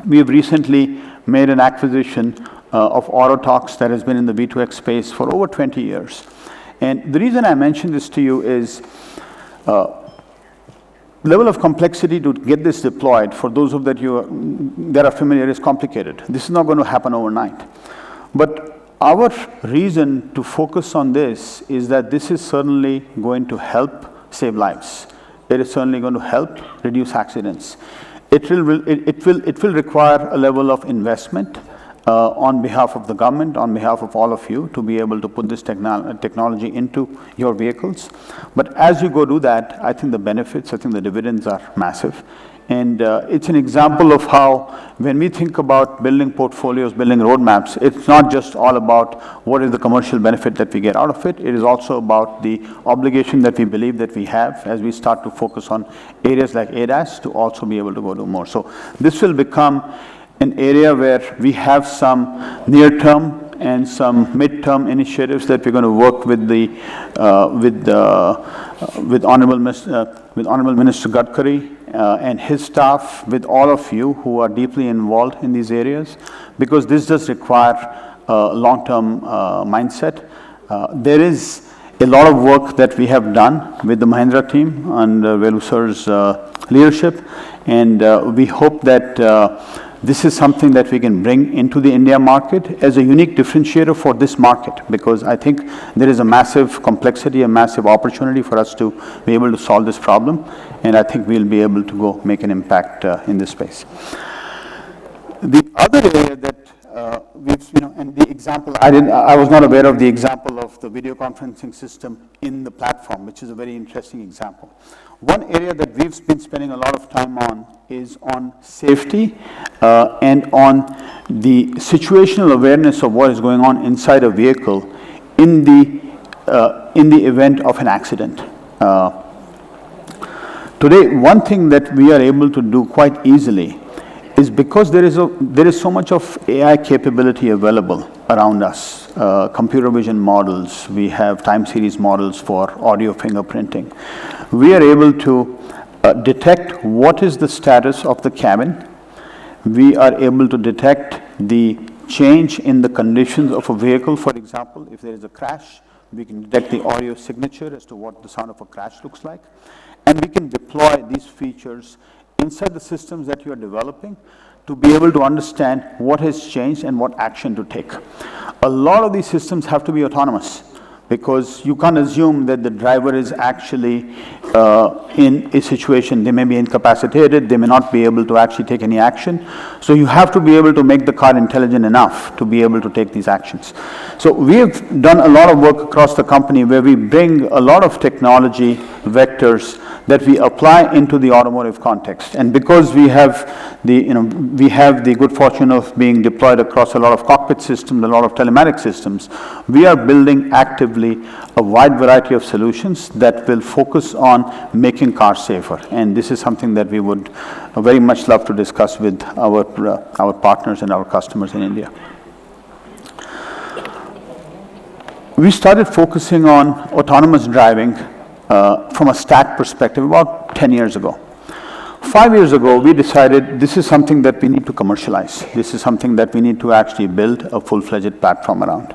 We have recently made an acquisition of Autotalks that has been in the V2X space for over 20 years. And the reason I mention this to you is level of complexity to get this deployed, for those of you that are familiar, is complicated. This is not going to happen overnight. But our reason to focus on this is that this is certainly going to help save lives. It is certainly going to help reduce accidents. It will require a level of investment on behalf of the government, on behalf of all of you, to be able to put this technology into your vehicles. But as you go do that, I think the benefits, I think the dividends are massive. And it's an example of how, when we think about building portfolios, building roadmaps, it's not just all about what is the commercial benefit that we get out of it. It is also about the obligation that we believe that we have as we start to focus on areas like ADAS to also be able to go do more. So this will become an area where we have some near-term and some mid-term initiatives that we're going to work with Honorable Minister Gadkari and his staff, with all of you who are deeply involved in these areas, because this does require a long-term mindset. There is a lot of work that we have done with the Mahindra team under Velu sir's leadership, and we hope that this is something that we can bring into the India market as a unique differentiator for this market, because I think there is a massive complexity, a massive opportunity for us to be able to solve this problem, and I think we'll be able to go make an impact in this space. The other area that and the example, I was not aware of the example of the video conferencing system in the platform, which is a very interesting example. One area that we've been spending a lot of time on is on safety and on the situational awareness of what is going on inside a vehicle in the event of an accident. Today, one thing that we are able to do quite easily is, because there is so much of AI capability available around us, computer vision models, we have time series models for audio fingerprinting. We are able to detect what is the status of the cabin. We are able to detect the change in the conditions of a vehicle. For example, if there is a crash, we can detect the audio signature as to what the sound of a crash looks like. And we can deploy these features inside the systems that you are developing to be able to understand what has changed and what action to take. A lot of these systems have to be autonomous, because you can't assume that the driver is actually in a situation. They may be incapacitated, they may not be able to actually take any action. So you have to be able to make the car intelligent enough to be able to take these actions. So we have done a lot of work across the company where we bring a lot of technology vectors that we apply into the automotive context. And because we have the good fortune of being deployed across a lot of cockpit systems, a lot of telematic systems, we are building actively a wide variety of solutions that will focus on making cars safer. And this is something that we would very much love to discuss with our partners and our customers in India. We started focusing on autonomous driving from a stack perspective about 10 years ago. 5 years ago, we decided this is something that we need to commercialize. This is something that we need to actually build a full-fledged platform around.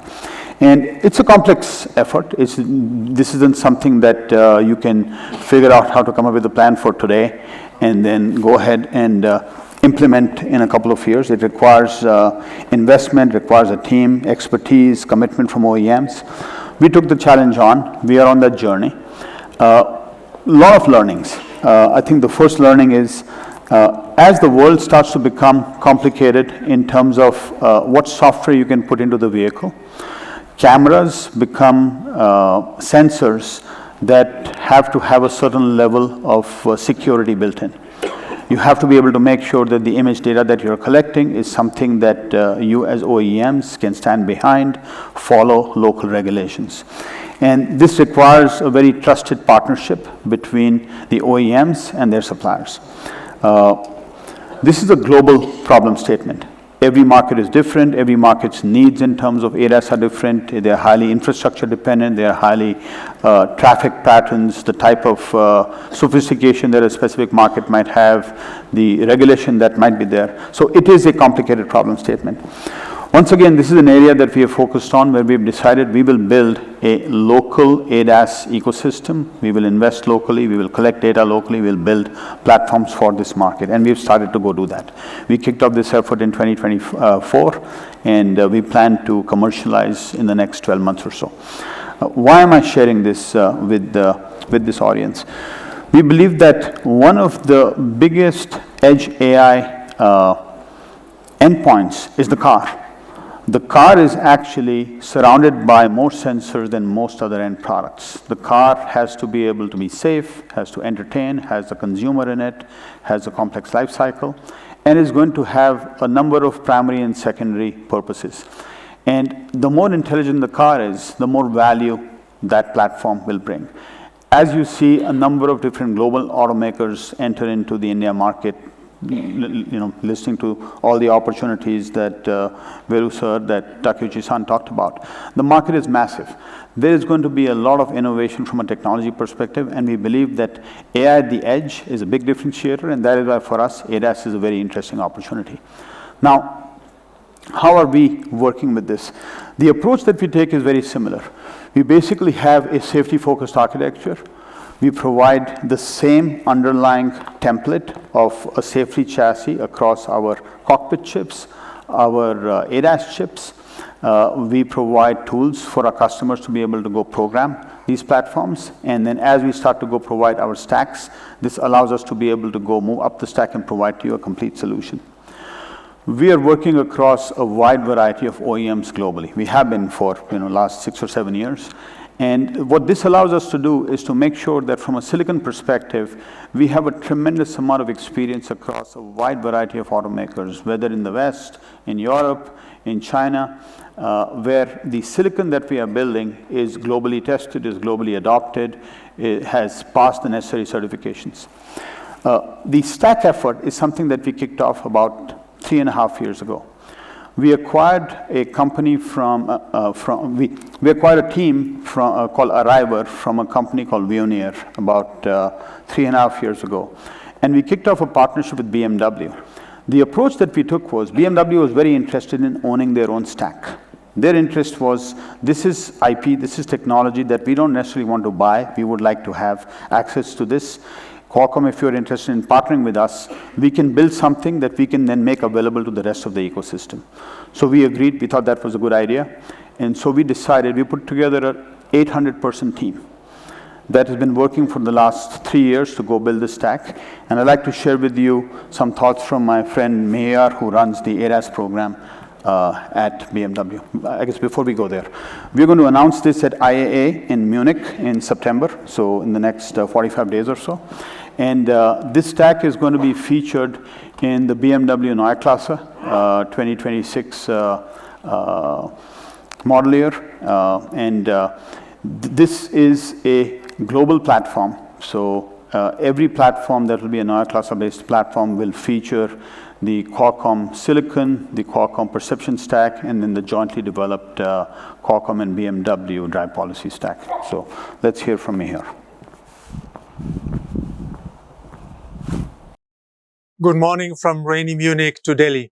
And it's a complex effort. This isn't something that you can figure out how to come up with a plan for today and then go ahead and implement in a couple of years. It requires investment, requires a team, expertise, commitment from OEMs. We took the challenge on. We are on that journey. A lot of learnings. I think the first learning is as the world starts to become complicated in terms of what software you can put into the vehicle, cameras become sensors that have to have a certain level of security built in. You have to be able to make sure that the image data that you're collecting is something that you as OEMs can stand behind, follow local regulations. And this requires a very trusted partnership between the OEMs and their suppliers. This is a global problem statement. Every market is different. Every market's needs in terms of ADAS are different. They're highly infrastructure dependent. They're highly traffic patterns, the type of sophistication that a specific market might have, the regulation that might be there. So it is a complicated problem statement. Once again, this is an area that we have focused on where we've decided we will build a local ADAS ecosystem. We will invest locally. We will collect data locally. We'll build platforms for this market. And we've started to go do that. We kicked off this effort in 2024, and we plan to commercialize in the next 12 months or so. Why am I sharing this with this audience? We believe that one of the biggest edge AI endpoints is the car. The car is actually surrounded by more sensors than most other end products. The car has to be able to be safe, has to entertain, has a consumer in it, has a complex life cycle, and is going to have a number of primary and secondary purposes. And the more intelligent the car is, the more value that platform will bring. As you see a number of different global automakers enter into the India market, listening to all the opportunities that Veru sir, that Takeuchi-san talked about. The market is massive. There is going to be a lot of innovation from a technology perspective, and we believe that AI at the edge is a big differentiator, and that is why for us, ADAS is a very interesting opportunity. Now, how are we working with this? The approach that we take is very similar. We basically have a safety-focused architecture. We provide the same underlying template of a safety chassis across our cockpit chips, our ADAS chips. We provide tools for our customers to be able to go program these platforms. And then as we start to go provide our stacks, this allows us to be able to go move up the stack and provide to you a complete solution. We are working across a wide variety of OEMs globally. We have been for last 6 or 7 years. And what this allows us to do is to make sure that from a silicon perspective, we have a tremendous amount of experience across a wide variety of automakers, whether in the West, in Europe, in China, where the silicon that we are building is globally tested, is globally adopted, it has passed the necessary certifications. The stack effort is something that we kicked off about 3.5 years ago. We acquired a company we acquired a team called Arriver from a company called Veoneer about 3.5 years ago. And we kicked off a partnership with BMW. The approach that we took was BMW was very interested in owning their own stack. Their interest was, this is IP, this is technology that we don't necessarily want to buy. We would like to have access to this. Qualcomm, if you're interested in partnering with us, we can build something that we can then make available to the rest of the ecosystem. So we agreed, we thought that was a good idea. And so we decided, we put together an 800-person team that has been working for the last 3 years to go build the stack. And I'd like to share with you some thoughts from my friend Meir, who runs the ADAS program at BMW. I guess before we go there, we're going to announce this at IAA in Munich in September, so in the next 45 days or so. And this stack is going to be featured in the BMW Neue Klasse 2026 model year. This is a global platform. So every platform that will be a Neue Klasse-based platform will feature the Qualcomm silicon, the Qualcomm perception stack, and then the jointly developed Qualcomm and BMW drive policy stack. So let's hear from me here. Good morning from rainy Munich to Delhi,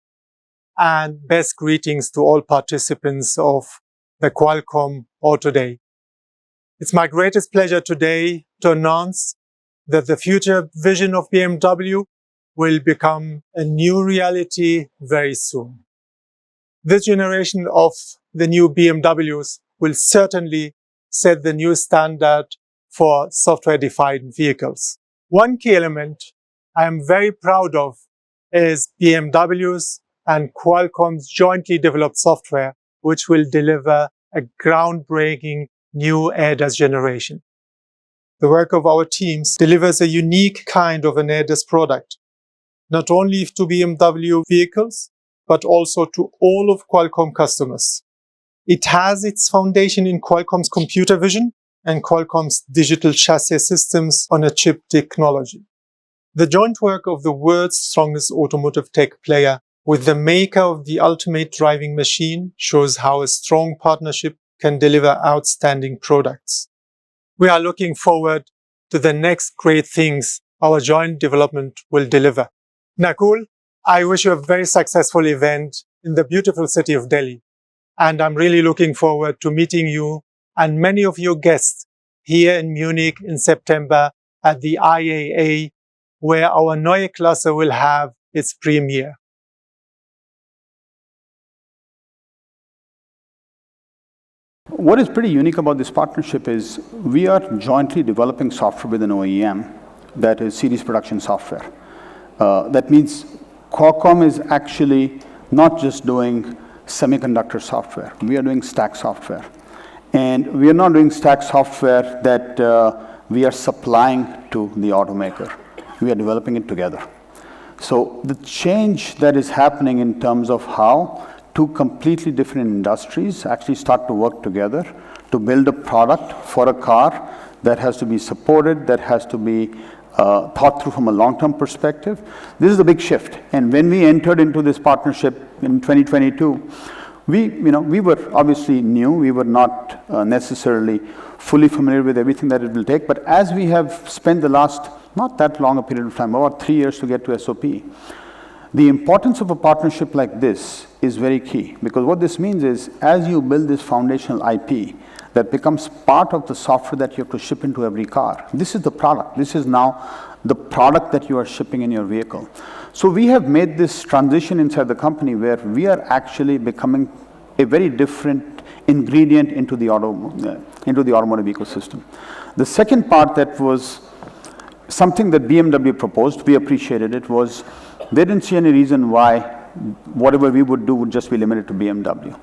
and best greetings to all participants of the Qualcomm Auto Day. It's my greatest pleasure today to announce that the future vision of BMW will become a new reality very soon. This generation of the new BMWs will certainly set the new standard for software-defined vehicles. One key element I am very proud of is BMW's and Qualcomm's jointly developed software, which will deliver a groundbreaking new ADAS generation. The work of our teams delivers a unique kind of an ADAS product, not only to BMW vehicles, but also to all of Qualcomm customers. It has its foundation in Qualcomm's computer vision and Qualcomm's digital chassis systems on a chip technology. The joint work of the world's strongest automotive tech player with the maker of the ultimate driving machine shows how a strong partnership can deliver outstanding products. We are looking forward to the next great things our joint development will deliver. Nakul, I wish you a very successful event in the beautiful city of Delhi. And I'm really looking forward to meeting you and many of your guests here in Munich in September at the IAA, where our Neue Klasse will have its premiere. What is pretty unique about this partnership is we are jointly developing software with an OEM that is series production software. That means Qualcomm is actually not just doing semiconductor software. We are doing stack software. And we are not doing stack software that we are supplying to the automaker. We are developing it together. So the change that is happening in terms of how two completely different industries actually start to work together to build a product for a car that has to be supported, that has to be thought through from a long-term perspective. This is a big shift. And when we entered into this partnership in 2022, we were obviously new. We were not necessarily fully familiar with everything that it will take. But as we have spent the last, not that long a period of time, about 3 years to get to SOP, the importance of a partnership like this is very key. Because what this means is, as you build this foundational IP that becomes part of the software that you have to ship into every car, this is the product. This is now the product that you are shipping in your vehicle. So we have made this transition inside the company where we are actually becoming a very different ingredient into the automotive ecosystem. The second part that was something that BMW proposed, we appreciated it, was they didn't see any reason why whatever we would do would just be limited to BMW.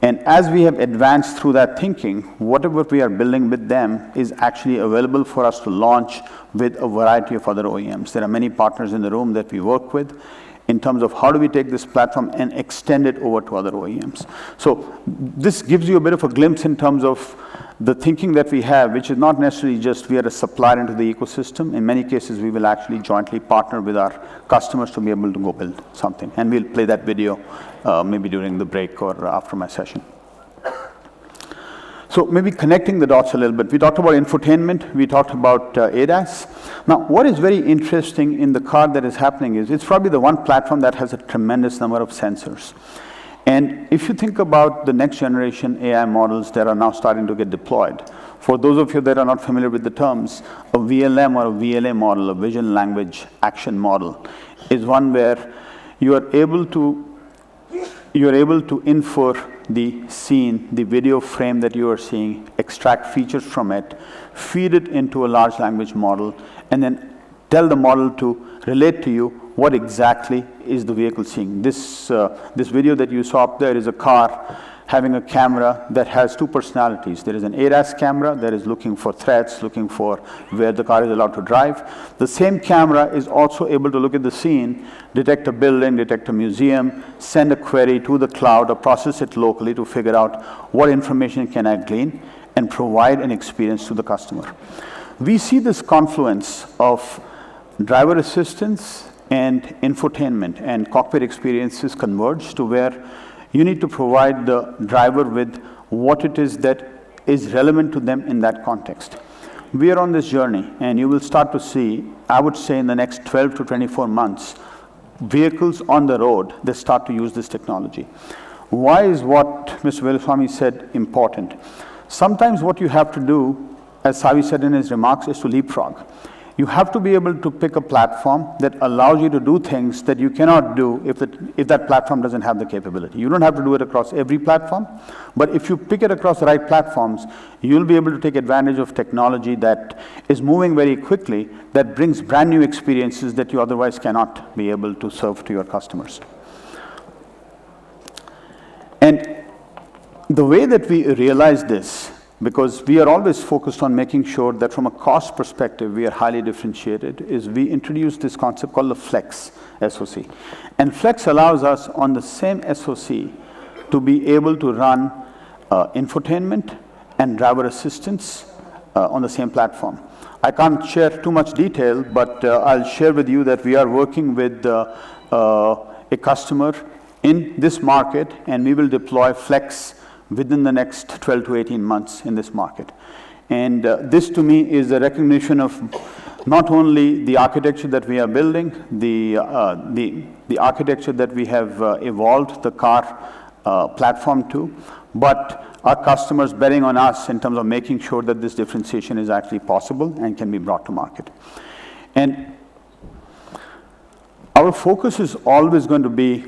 And as we have advanced through that thinking, whatever we are building with them is actually available for us to launch with a variety of other OEMs. There are many partners in the room that we work with in terms of how do we take this platform and extend it over to other OEMs. So this gives you a bit of a glimpse in terms of the thinking that we have, which is not necessarily just we are a supplier into the ecosystem. In many cases, we will actually jointly partner with our customers to be able to go build something. And we'll play that video maybe during the break or after my session. So maybe connecting the dots a little bit. We talked about infotainment. We talked about ADAS. Now, what is very interesting in the car that is happening is it's probably the one platform that has a tremendous number of sensors. And if you think about the next generation AI models that are now starting to get deployed, For those of you that are not familiar with the terms, a VLM or a VLA model, a vision language action model, is one where you are able to infer the scene, the video frame that you are seeing, extract features from it, feed it into a large language model, and then tell the model to relate to you what exactly is the vehicle seeing. This video that you saw up there is a car having a camera that has two personalities. There is an ADAS camera that is looking for threats, looking for where the car is allowed to drive. The same camera is also able to look at the scene, detect a building, detect a museum, send a query to the cloud or process it locally to figure out what information can I glean and provide an experience to the customer. We see this confluence of driver assistance and infotainment and cockpit experiences converge to where you need to provide the driver with what it is that is relevant to them in that context. We are on this journey, and you will start to see, I would say in the next 12 to 24 months, vehicles on the road that start to use this technology. Why is what Mr. Veluswamy said important? Sometimes what you have to do, as Savi said in his remarks, is to leapfrog. You have to be able to pick a platform that allows you to do things that you cannot do if that platform doesn't have the capability. You don't have to do it across every platform, but if you pick it across the right platforms, you'll be able to take advantage of technology that is moving very quickly, that brings brand new experiences that you otherwise cannot be able to serve to your customers. And the way that we realize this, because we are always focused on making sure that from a cost perspective we are highly differentiated, is we introduced this concept called the Flex SoC. And Flex allows us on the same SoC to be able to run infotainment and driver assistance on the same platform. I can't share too much detail, but I'll share with you that we are working with a customer in this market, and we will deploy Flex within the next 12 to 18 months in this market. And this to me is a recognition of not only the architecture that we are building, the architecture that we have evolved the car platform to, but our customers betting on us in terms of making sure that this differentiation is actually possible and can be brought to market. And our focus is always going to be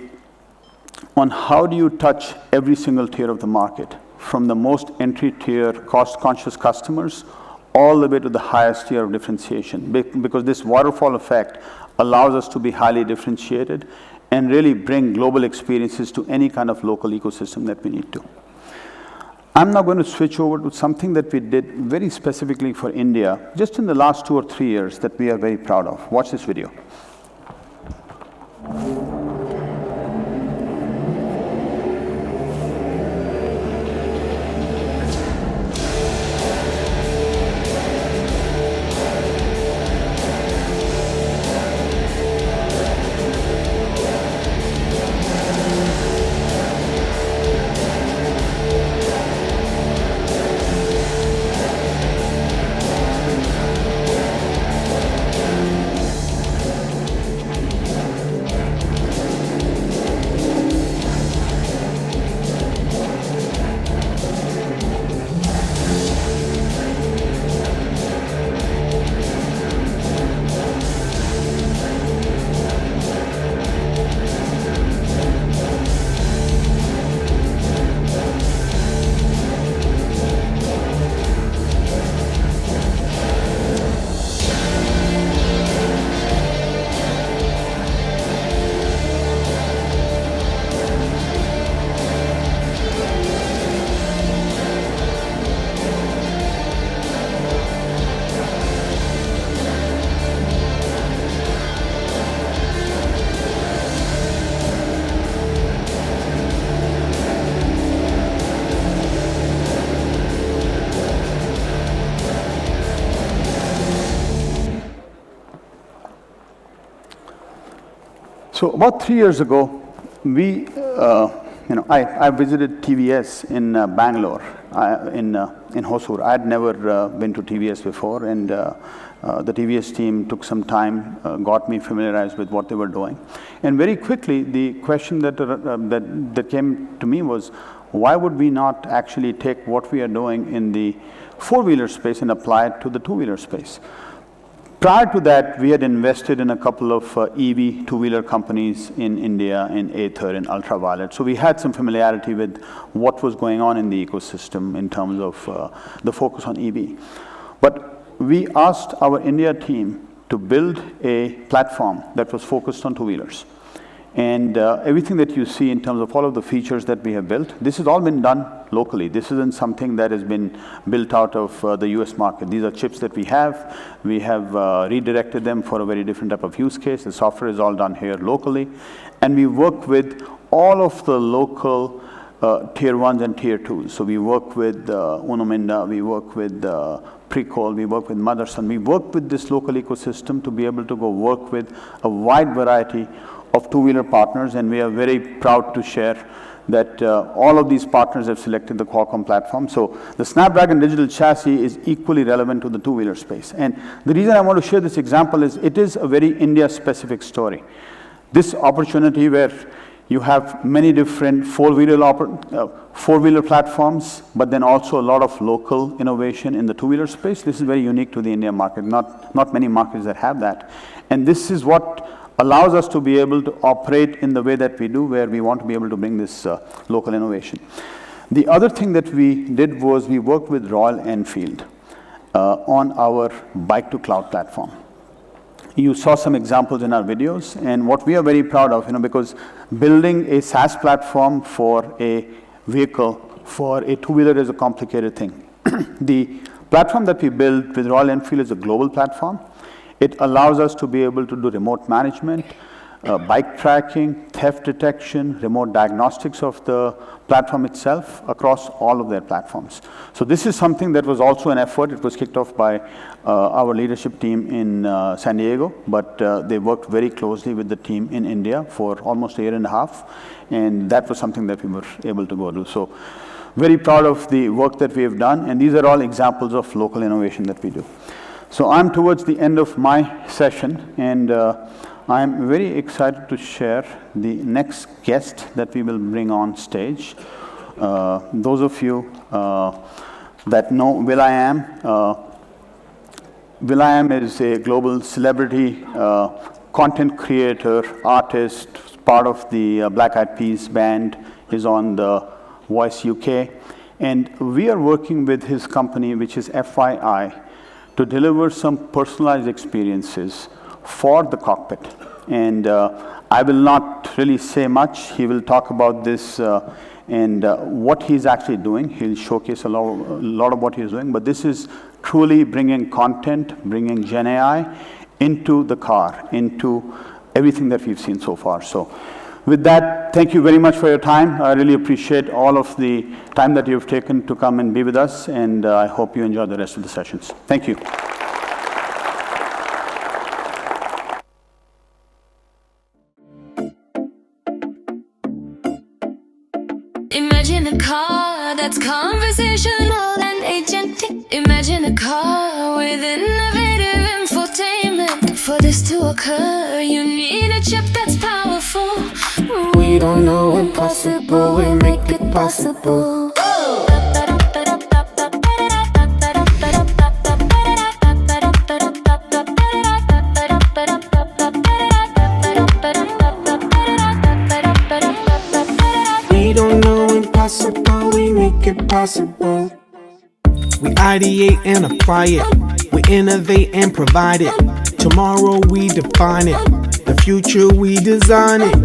on how do you touch every single tier of the market, from the most entry tier, cost-conscious customers, all the way to the highest tier of differentiation, because this waterfall effect allows us to be highly differentiated and really bring global experiences to any kind of local ecosystem that we need to. I'm now going to switch over to something that we did very specifically for India, just in the last 2 or 3 years, that we are very proud of. Watch this video. So about 3 years ago, I visited TVS in Bangalore, in Hosur. I had never been to TVS before, and the TVS team took some time, got me familiarized with what they were doing. And very quickly, the question that came to me was, why would we not actually take what we are doing in the four-wheeler space and apply it to the two-wheeler space? Prior to that, we had invested in a couple of EV two-wheeler companies in India, in Ather, in Ultraviolet. So we had some familiarity with what was going on in the ecosystem in terms of the focus on EV. But we asked our India team to build a platform that was focused on two-wheelers. And everything that you see in terms of all of the features that we have built, this has all been done locally. This isn't something that has been built out of the US market. These are chips that we have. We have redirected them for a very different type of use case. The software is all done here locally. And we work with all of the local tier 1s and tier 2s. So we work with Uno Minda, we work with Precol, we work with Motherson. We work with this local ecosystem to be able to go work with a wide variety of two-wheeler partners, and we are very proud to share that all of these partners have selected the Qualcomm platform. So the Snapdragon digital chassis is equally relevant to the two-wheeler space. And the reason I want to share this example is it is a very India-specific story. This opportunity where you have many different four-wheeler platforms, but then also a lot of local innovation in the two-wheeler space. This is very unique to the India market, not many markets that have that. And this is what allows us to be able to operate in the way that we do, where we want to be able to bring this local innovation. The other thing that we did was we worked with Royal Enfield on our bike-to-cloud platform. You saw some examples in our videos, and what we are very proud of, because building a SaaS platform for a vehicle, for a two-wheeler is a complicated thing. The platform that we built with Royal Enfield is a global platform. It allows us to be able to do remote management, bike tracking, theft detection, remote diagnostics of the platform itself across all of their platforms. So this is something that was also an effort. It was kicked off by our leadership team in San Diego, but they worked very closely with the team in India for almost a year and a half, and that was something that we were able to go do. So very proud of the work that we have done, and these are all examples of local innovation that we do. So I'm towards the end of my session, and I'm very excited to share the next guest that we will bring on stage. Those of you that know Will.i.am, Will.i.am is a global celebrity, content creator, artist, part of the Black Eyed Peas band, is on the Voice UK. And we are working with his company, which is FYI, to deliver some personalized experiences for the cockpit. And I will not really say much. He will talk about this and what he's actually doing. He'll showcase a lot of what he's doing. But this is truly bringing content, bringing GenAI into the car, into everything that we've seen so far. So with that, thank you very much for your time. I really appreciate all of the time that you've taken to come and be with us, and I hope you enjoy the rest of the sessions. Thank you. Imagine a car that's conversational and agentic. Imagine a car with innovative infotainment. For this to occur, you need a chip that's powerful. We don't know impossible, we make it possible. We don't know impossible, we make it possible. We ideate and apply it. We innovate and provide it. Tomorrow we define it. The future we design it.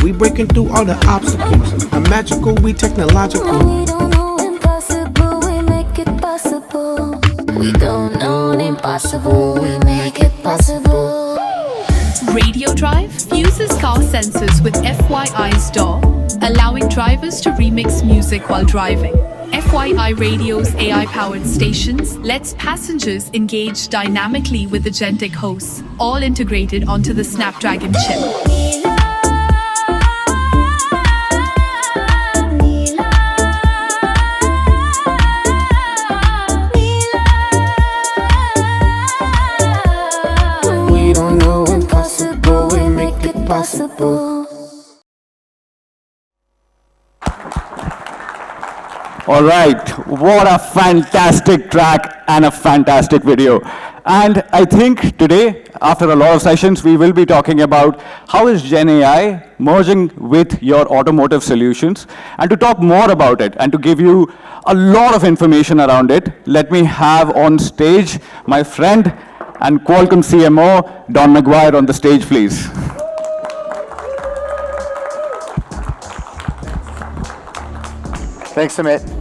We breaking through all the obstacles. I'm magical, we technological. We don't know impossible, we make it possible. We don't know impossible, we make it possible. Radio Drive fuses car sensors with FYI's DAW, allowing drivers to remix music while driving. FYI Radio's AI-powered stations lets passengers engage dynamically with agentic hosts, all integrated onto the Snapdragon chip. We don't know impossible, we make it possible. All right, what a fantastic track and a fantastic video. And I think today, after a lot of sessions, we will be talking about how is GenAI merging with your automotive solutions. And to talk more about it and to give you a lot of information around it, let me have on stage my friend and Qualcomm CMO, Don McGuire, on the stage, please. Thanks, Sumit.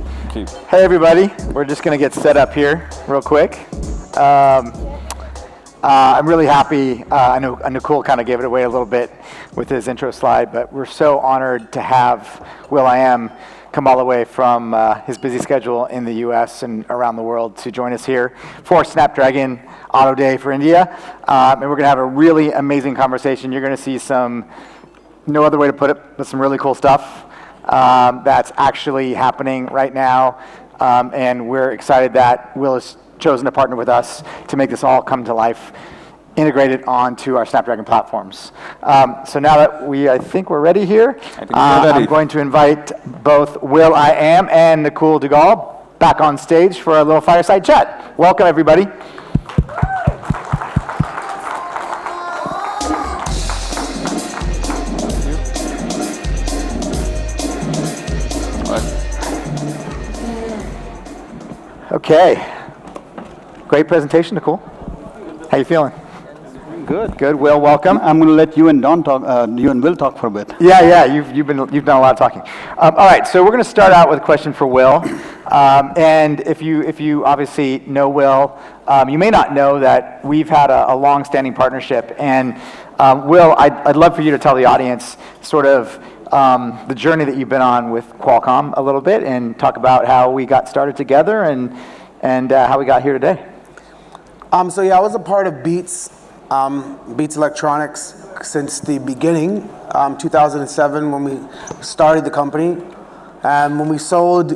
Hey, everybody. We're just going to get set up here real quick. I'm really happy. I know Nakul kind of gave it away a little bit with his intro slide, but we're so honored to have Will.i.am come all the way from his busy schedule in the US and around the world to join us here for Snapdragon Auto Day for India. And we're going to have a really amazing conversation. You're going to see some, no other way to put it, but some really cool stuff that's actually happening right now. And we're excited that Will has chosen to partner with us to make this all come to life, integrated onto our Snapdragon platforms. So now that I think we're ready here, I'm going to invite both Will.i.am and Nakul Duggal back on stage for a little fireside chat. Welcome, everybody. Okay. Great presentation, Nakul. How you feeling? Good. Good. Will, welcome. I'm going to let you and Don talk. You and Will talk for a bit. Yeah. You've done a lot of talking. All right. So we're going to start out with a question for Will. And if you obviously know Will, you may not know that we've had a long-standing partnership. And Will, I'd love for you to tell the audience sort of the journey that you've been on with Qualcomm a little bit, and talk about how we got started together and how we got here today. So yeah, I was a part of Beats Electronics since the beginning, 2007 when we started the company. And when we sold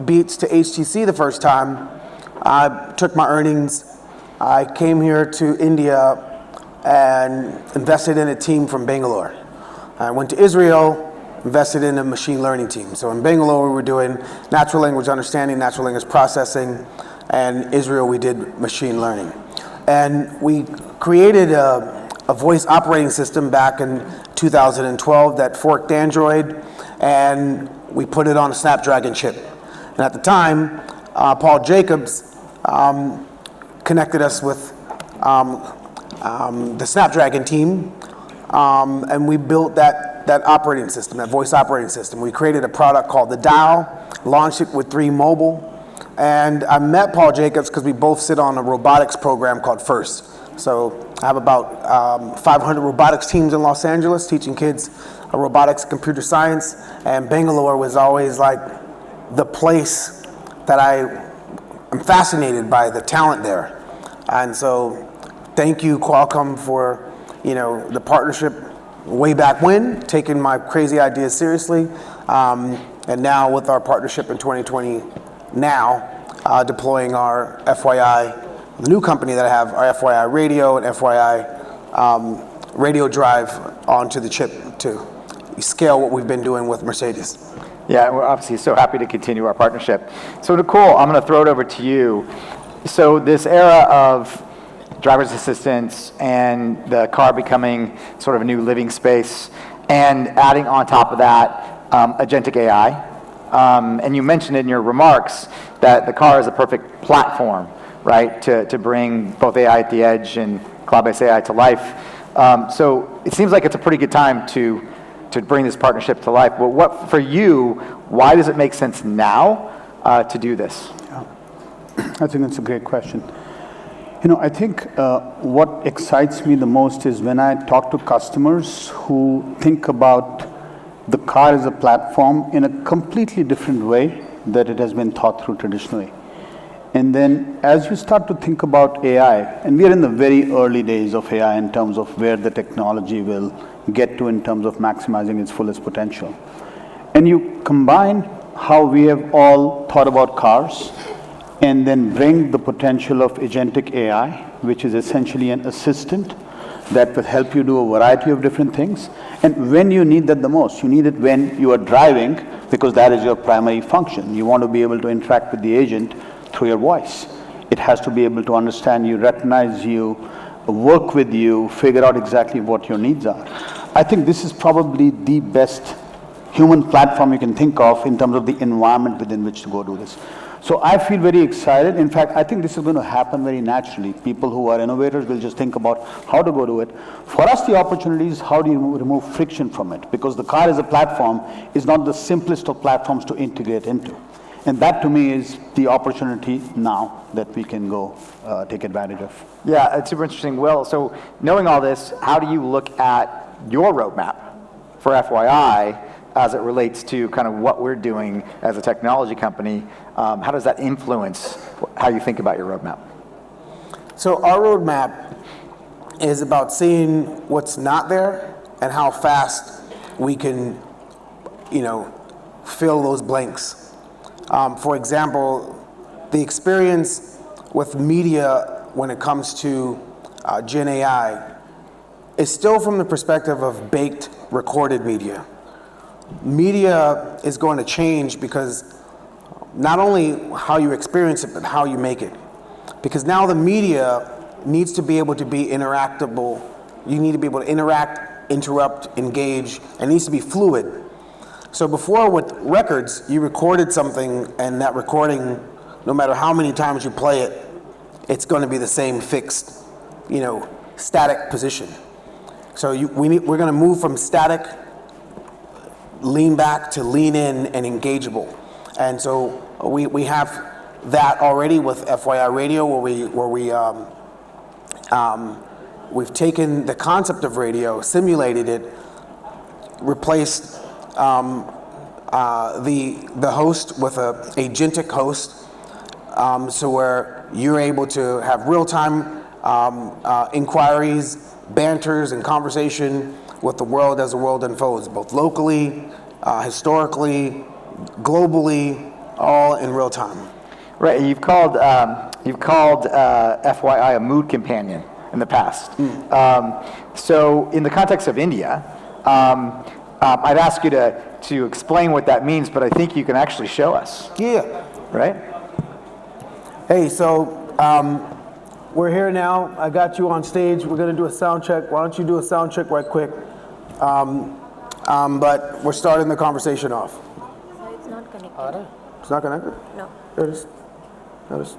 Beats to HTC the first time, I took my earnings, I came here to India and invested in a team from Bangalore. I went to Israel, invested in a machine learning team. So in Bangalore, we were doing natural language understanding, natural language processing, and Israel, we did machine learning. And we created a voice operating system back in 2012 that forked Android, and we put it on a Snapdragon chip. And at the time, Paul Jacobs connected us with the Snapdragon team, and we built that operating system, that voice operating system. We created a product called the Dial, launched it with 3 Mobile, and I met Paul Jacobs because we both sit on a robotics program called FIRST. So I have about 500 robotics teams in Los Angeles teaching kids robotics, computer science, and Bangalore was always like the place that I'm fascinated by the talent there. And so thank you, Qualcomm, for the partnership way back when, taking my crazy ideas seriously, and now with our partnership in 2020, deploying our FYI, the new company that I have, our FYI radio and FYI radio drive onto the chip to scale what we've been doing with Mercedes. Yeah, we're obviously so happy to continue our partnership. So Nakul, I'm going to throw it over to you. So this era of driver's assistance and the car becoming sort of a new living space, and adding on top of that agentic AI. And you mentioned in your remarks that the car is a perfect platform, right, to bring both AI at the edge and cloud-based AI to life. So it seems like it's a pretty good time to bring this partnership to life. But what, for you, why does it make sense now to do this? I think that's a great question. I think what excites me the most is when I talk to customers who think about the car as a platform in a completely different way that it has been thought through traditionally. And then as you start to think about AI, and we are in the very early days of AI in terms of where the technology will get to in terms of maximizing its fullest potential. And you combine how we have all thought about cars, and then bring the potential of agentic AI, which is essentially an assistant that will help you do a variety of different things. And when you need that the most, you need it when you are driving, because that is your primary function. You want to be able to interact with the agent through your voice. It has to be able to understand you, recognize you, work with you, figure out exactly what your needs are. I think this is probably the best human platform you can think of in terms of the environment within which to go do this. So I feel very excited. In fact, I think this is going to happen very naturally. People who are innovators will just think about how to go do it. For us, the opportunity is how do you remove friction from it? Because the car as a platform is not the simplest of platforms to integrate into. And that to me is the opportunity now that we can go take advantage of. Yeah, it's super interesting. Will, so knowing all this, how do you look at your roadmap for FYI as it relates to kind of what we're doing as a technology company? How does that influence how you think about your roadmap? So our roadmap is about seeing what's not there and how fast we can, fill those blanks. For example, the experience with media when it comes to GenAI is still from the perspective of baked, recorded media. Media is going to change because not only how you experience it, but how you make it. Because now the media needs to be able to be interactable. You need to be able to interact, interrupt, engage, and it needs to be fluid. So before with records, you recorded something, and that recording, no matter how many times you play it, it's going to be the same fixed, static position. So we're going to move from static, lean back to lean in and engageable. And so we have that already with FYI Radio, where we've taken the concept of radio, simulated it, replaced the host with a agentic host, so where you're able to have real-time inquiries, banters, and conversation with the world as the world unfolds, both locally, historically, globally, all in real time. Right, you've called FYI a mood companion in the past. So in the context of India, I'd ask you to explain what that means, but I think you can actually show us. Yeah. Right? Hey, so we're here now. I got you on stage. We're going to do a sound check. Why don't you do a sound check right quick? But we're starting the conversation off. So it's not connected. It's not connected? No. There it is. Notice.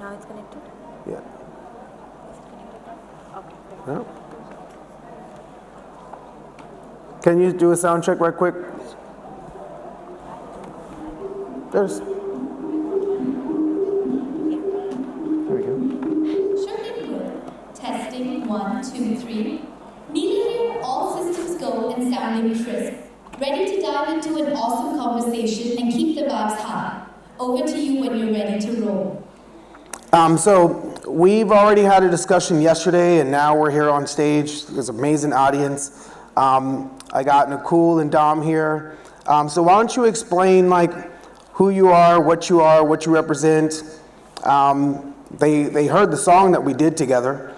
Now it's connected. Yeah. Okay. Yeah. Can you do a sound check right quick? There's. There we go. Sure. Testing 1, 2, 3. Needle here, all systems go and sounding crisp. Ready to dive into an awesome conversation and keep the vibes high. Over to you when you're ready to roll. So we've already had a discussion yesterday, and now we're here on stage. There's an amazing audience. I got Nicole and Dom here. So why don't you explain who you are, what you represent. They heard the song that we did together,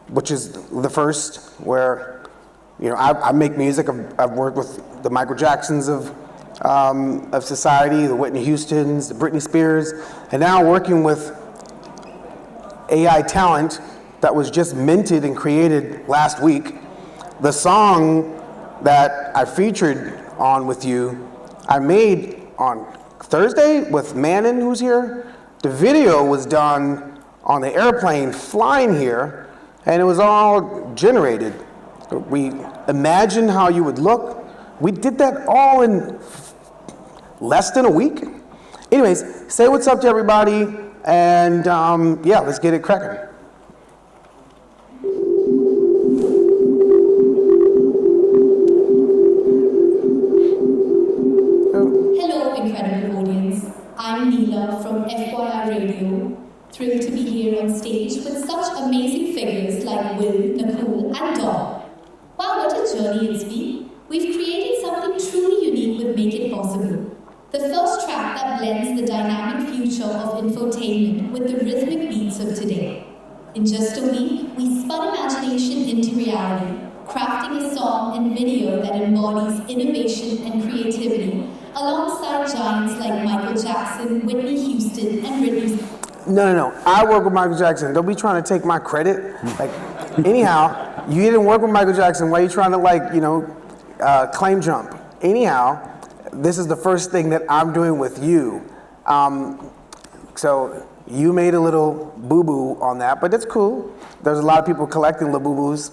which is the first where, I make music. I've worked with the Michael Jacksons of society, the Whitney Houstons, the Britney Spears, and now working with AI talent that was just minted and created last week. The song that I featured on with you, I made on Thursday with Manon, who's here. The video was done on the airplane flying here, and it was all generated. We imagined how you would look. We did that all in less than a week. Anyways, say what's up to everybody, and let's get it cracking. Hello, incredible audience. I'm Neela from FYI Radio. Thrilled to be here on stage with such amazing figures like Will, Nicole, and Dom. Wow, what a journey it's been. We've created something truly unique with Make It Possible. The first track that blends the dynamic future of infotainment with the rhythmic beats of today. In just a week, we spun imagination into reality, crafting a song and video that embodies innovation and creativity alongside giants like Michael Jackson, Whitney Houston, and Britney Spears. No. I work with Michael Jackson. Don't be trying to take my credit. Like, anyhow, you didn't work with Michael Jackson. Why are you trying to, claim jump? Anyhow, this is the first thing that I'm doing with you. So you made a little boo-boo on that, but it's cool. There's a lot of people collecting little boo-boos.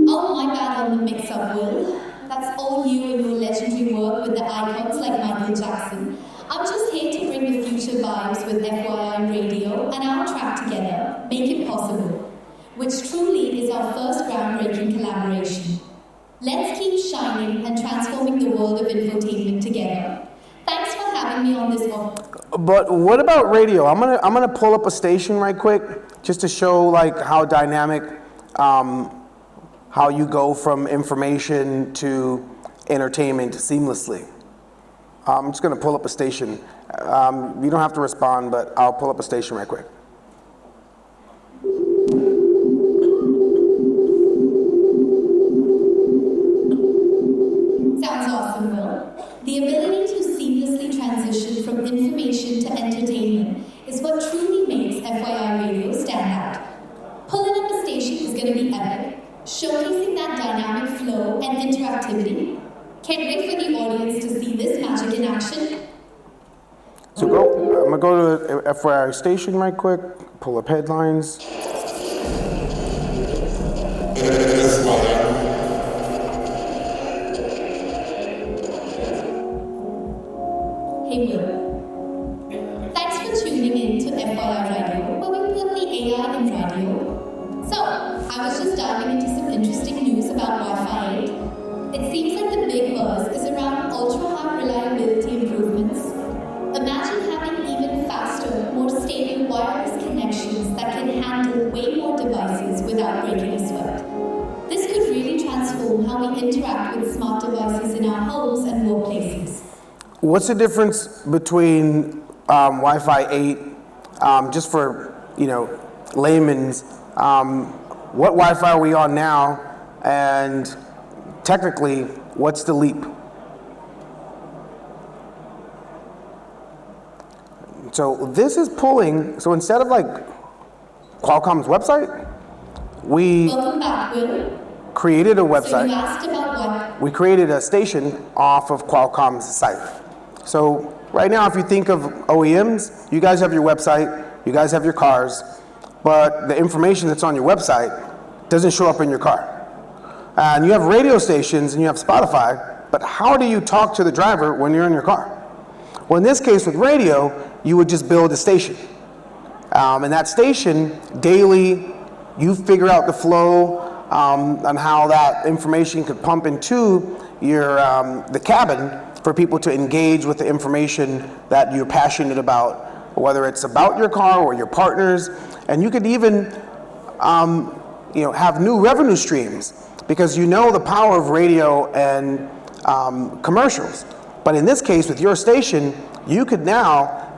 Oh, my bad on the mix-up, Will. That's all you and your legendary work with the icons like Michael Jackson. I'm just here to bring the future vibes with FYI Radio and our track together, Make It Possible, which truly is our first groundbreaking collaboration. Let's keep shining and transforming the world of infotainment together. Thanks for having me on this one. But what about radio? I'm gonna pull up a station right quick, just to show like how dynamic, how you go from information to entertainment seamlessly. I'm just gonna pull up a station. You don't have to respond, but I'll pull up a station right quick. Sounds awesome, Will. The ability to seamlessly transition from information to entertainment is what truly makes FYI Radio stand out. Pulling up a station is going to be epic, showcasing that dynamic flow and interactivity. Can't wait for the audience to see this magic in action. So I'm gonna go to the FYI station right quick, pull up headlines. Hey Will. Thanks for tuning in to FYI Radio, where we put the AI in radio. So, I was just diving into some interesting news about Wi-Fi 8. It seems like the big buzz is around ultra-high reliability improvements. Imagine having even faster, more stable wireless connections that can handle way more devices without breaking a sweat. This could really transform how we interact with smart devices in our homes and workplaces. What's the difference between Wi-Fi 8, just for layman's, what Wi-Fi are we on now, and technically, what's the leap? So this is pulling, so instead of like Qualcomm's website, we Welcome back, Will. created a So you website. asked about what? We created a station off of Qualcomm's site. So right now, if you think of OEMs, you guys have your website, you guys have your cars, but the information that's on your website doesn't show up in your car. And you have radio stations and you have Spotify, but how do you talk to the driver when you're in your car? Well, in this case with radio, you would just build a station. And that station, daily, you figure out the flow on how that information could pump into your the cabin for people to engage with the information that you're passionate about, whether it's about your car or your partners. And you could even have new revenue streams because you know the power of radio and commercials. But in this case, with your station, you could now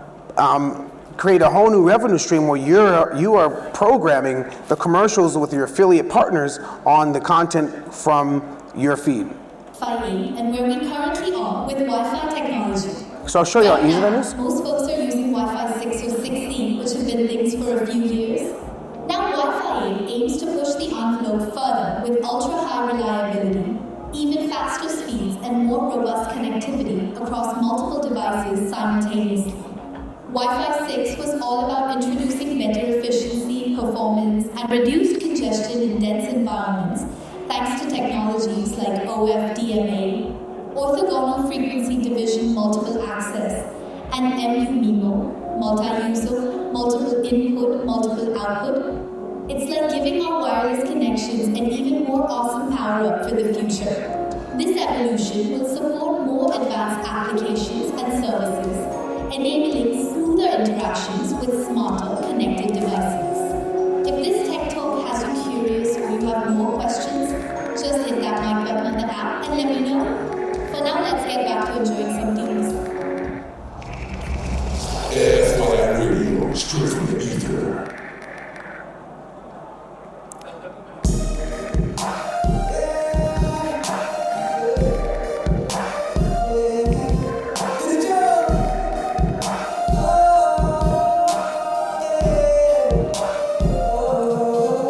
create a whole new revenue stream where you are programming the commercials with your affiliate partners on the content from your feed. Wi-Fi 8, and where we currently are with Wi-Fi technology. So I'll show you how Right easy that now, is. most folks are using Wi-Fi 6 or 6E, which have been things for a few years. Now Wi-Fi 8 aims to push the envelope further with ultra-high reliability, even faster speeds, and more robust connectivity across multiple devices simultaneously. Wi-Fi 6 was all about introducing better efficiency, performance, and reduced congestion in dense environments, thanks to technologies like OFDMA, orthogonal frequency division multiple access, and MU-MIMO, multi-user, multiple input, multiple output. It's like giving our wireless connections an even more awesome power-up for the future. This evolution will support more advanced applications and services, enabling smoother interactions with smarter connected devices. If this tech talk has you curious or you have more questions, just hit that mic button on the app and let me know. For now, let's get hear from the ether.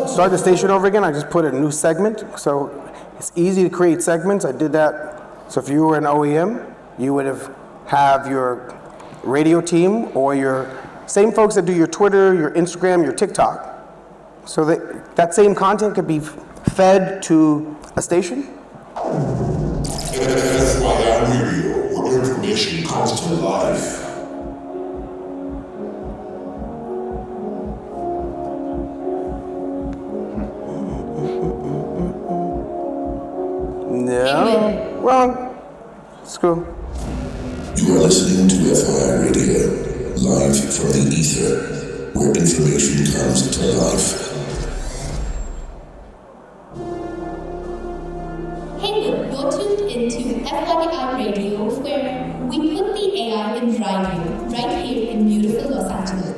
Start the station over again, I just put a new segment. So it's easy to create segments. I did that. So if you were an OEM, you would have your radio team or your same folks that do your Twitter, your Instagram, your TikTok. So that same content could be fed to a station. FYI Radio, where information comes to life. No, wrong. Screw. You are listening to FYI Radio, live from the ether, where information comes to life. Hey Will, you're tuned into FYI Radio, where we put the AI in driving, right here in beautiful Los Angeles.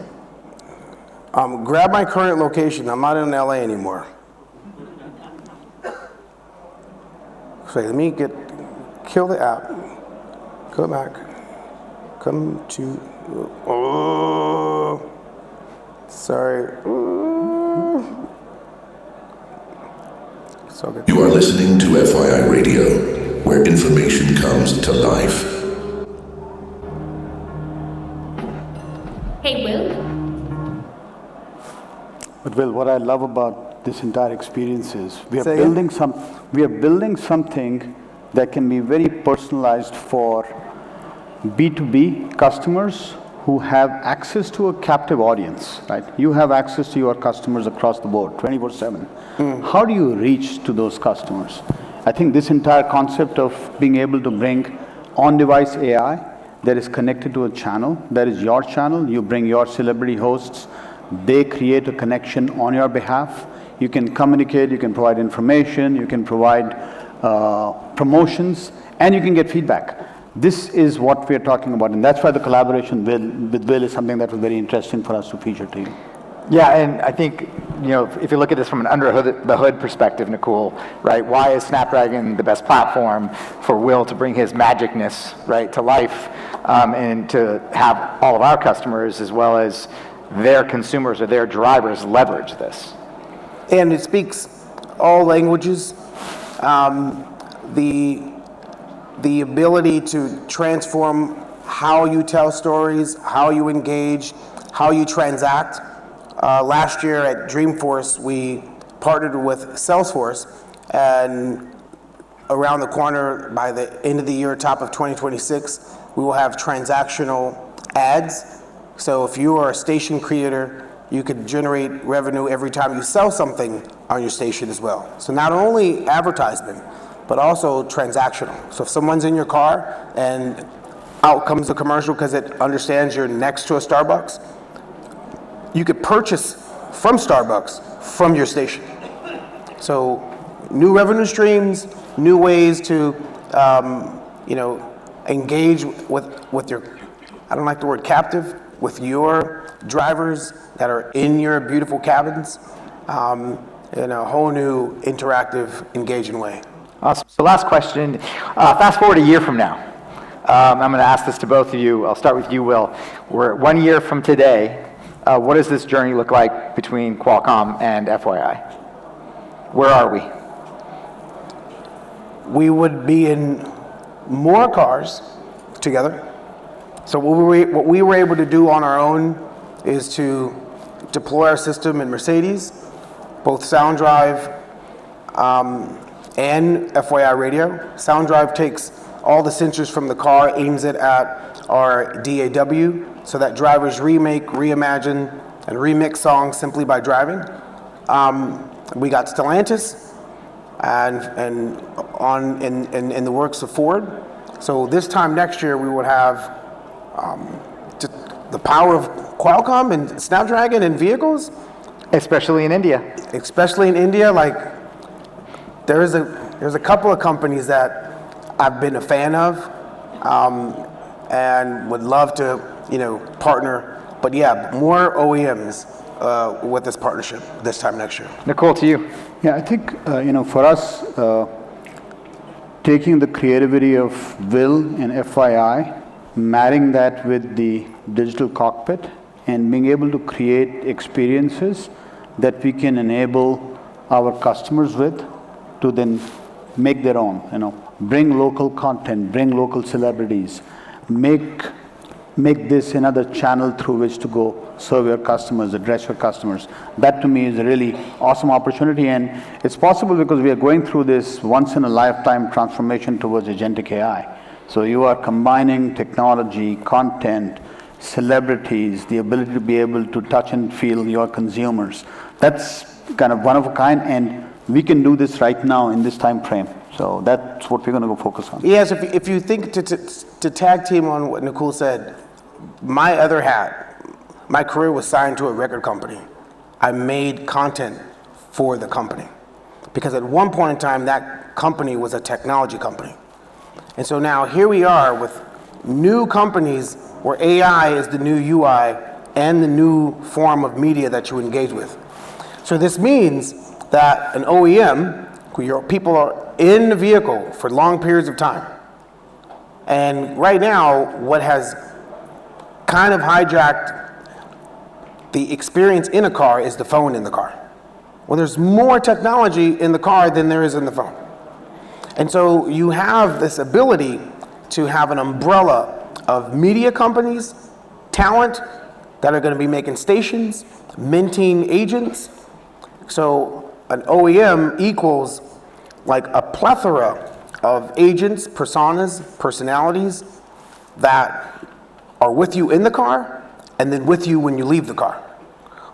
Grab my current location. I'm not in LA anymore. So let me kill the app. Go back. Come to. Oh, sorry. So good. You are listening to FYI Radio, where information comes to life. Hey Will. But Will, what I love about this entire experience is we are Say building something that can be very personalized for B2B customers who have access to a captive audience, right? You have access to your customers across the board, 24/7. How do you reach to those customers? I think this entire concept of being able to bring on-device AI that is connected to a channel, that is your channel, you bring your celebrity hosts, they create a connection on your behalf. You can communicate, you can provide information, you can provide promotions, and you can get feedback. This is what we're talking about, and that's why the collaboration with Will is something that was very interesting for us to feature to you. Yeah, and I think, if you look at this from an under the hood perspective, Nakul, right? Why is Snapdragon the best platform for Will to bring his magicness, right, to life, and to have all of our customers as well as their consumers or their drivers leverage this? And it speaks all languages. The ability to transform how you tell stories, how you engage, how you transact. Last year at Dreamforce, we partnered with Salesforce, and around the corner by the end of the year, top of 2026, we will have transactional ads. So if you are a station creator, you could generate revenue every time you sell something on your station as well. So not only advertisement, but also transactional. So if someone's in your car and out comes the commercial because it understands you're next to a Starbucks, you could purchase from Starbucks from your station. So new revenue streams, new ways to engage with your, I don't like the word captive, with your drivers that are in your beautiful cabins in a whole new interactive, engaging way. Awesome. So last question, fast forward a year from now. I'm going to ask this to both of you. I'll start with you, Will. We're 1 year from today. What does this journey look like between Qualcomm and FYI? Where are we? We would be in more cars together. So what we were able to do on our own is to deploy our system in Mercedes, both SoundDrive and FYI Radio. SoundDrive takes all the sensors from the car, aims it at our DAW, so that drivers remake, reimagine, and remix songs simply by driving. We got Stellantis and in the works of Ford. So this time next year we would have the power of Qualcomm and Snapdragon in vehicles. Especially in India. Especially in India, like there's a couple of companies that I've been a fan of and would love to partner But yeah, more OEMs with this partnership this time next year. Nicole, to you. Yeah, I think, for us, taking the creativity of Will and FYI, marrying that with the digital cockpit, and being able to create experiences that we can enable our customers with to then make their own, bring local content, bring local celebrities, make this another channel through which to go serve your customers, address your customers. That to me is a really awesome opportunity, and it's possible because we are going through this once-in-a-lifetime transformation towards agentic AI. So you are combining technology, content, celebrities, the ability to be able to touch and feel your consumers. That's kind of one of a kind, and we can do this right now in this time frame. So that's what we're going to go focus on. Yes, if you think to tag team on what Nicole said, my other hat, my career was signed to a record company. I made content for the company because at one point in time, that company was a technology company. And so now here we are with new companies where AI is the new UI and the new form of media that you engage with. So this means that an OEM, where people are in the vehicle for long periods of time. And right now, what has kind of hijacked the experience in a car is the phone in the car. Well, there's more technology in the car than there is in the phone. And so you have this ability to have an umbrella of media companies, talent that are going to be making stations, minting agents. So an OEM equals like a plethora of agents, personas, personalities that are with you in the car and then with you when you leave the car.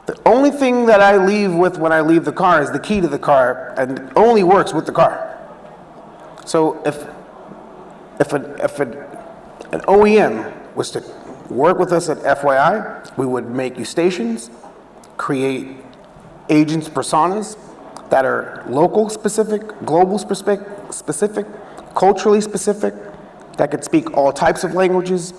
The only thing that I leave with when I leave the car is the key to the car, and it only works with the car. So if an OEM was to work with us at FYI, we would make you stations, create agents, personas that are local specific, global specific, culturally specific, that could speak all types of languages,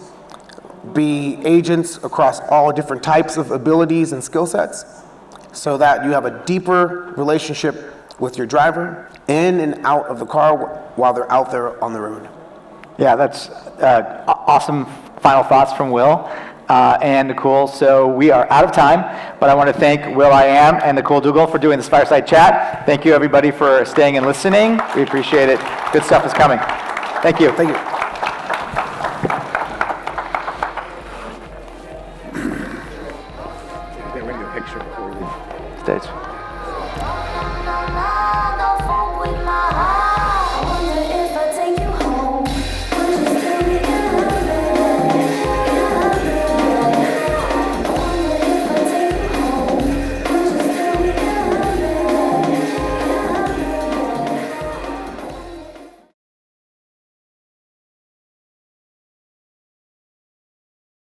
be agents across all different types of abilities and skill sets, so that you have a deeper relationship with your driver in and out of the car while they're out there on the road. Yeah, that's awesome final thoughts from Will and Nicole. So we are out of time, but I want to thank Will I Am and Nicole Dougal for doing this fireside chat. Thank you everybody for staying and listening. We appreciate it. Good stuff is coming. Thank you. Thank you.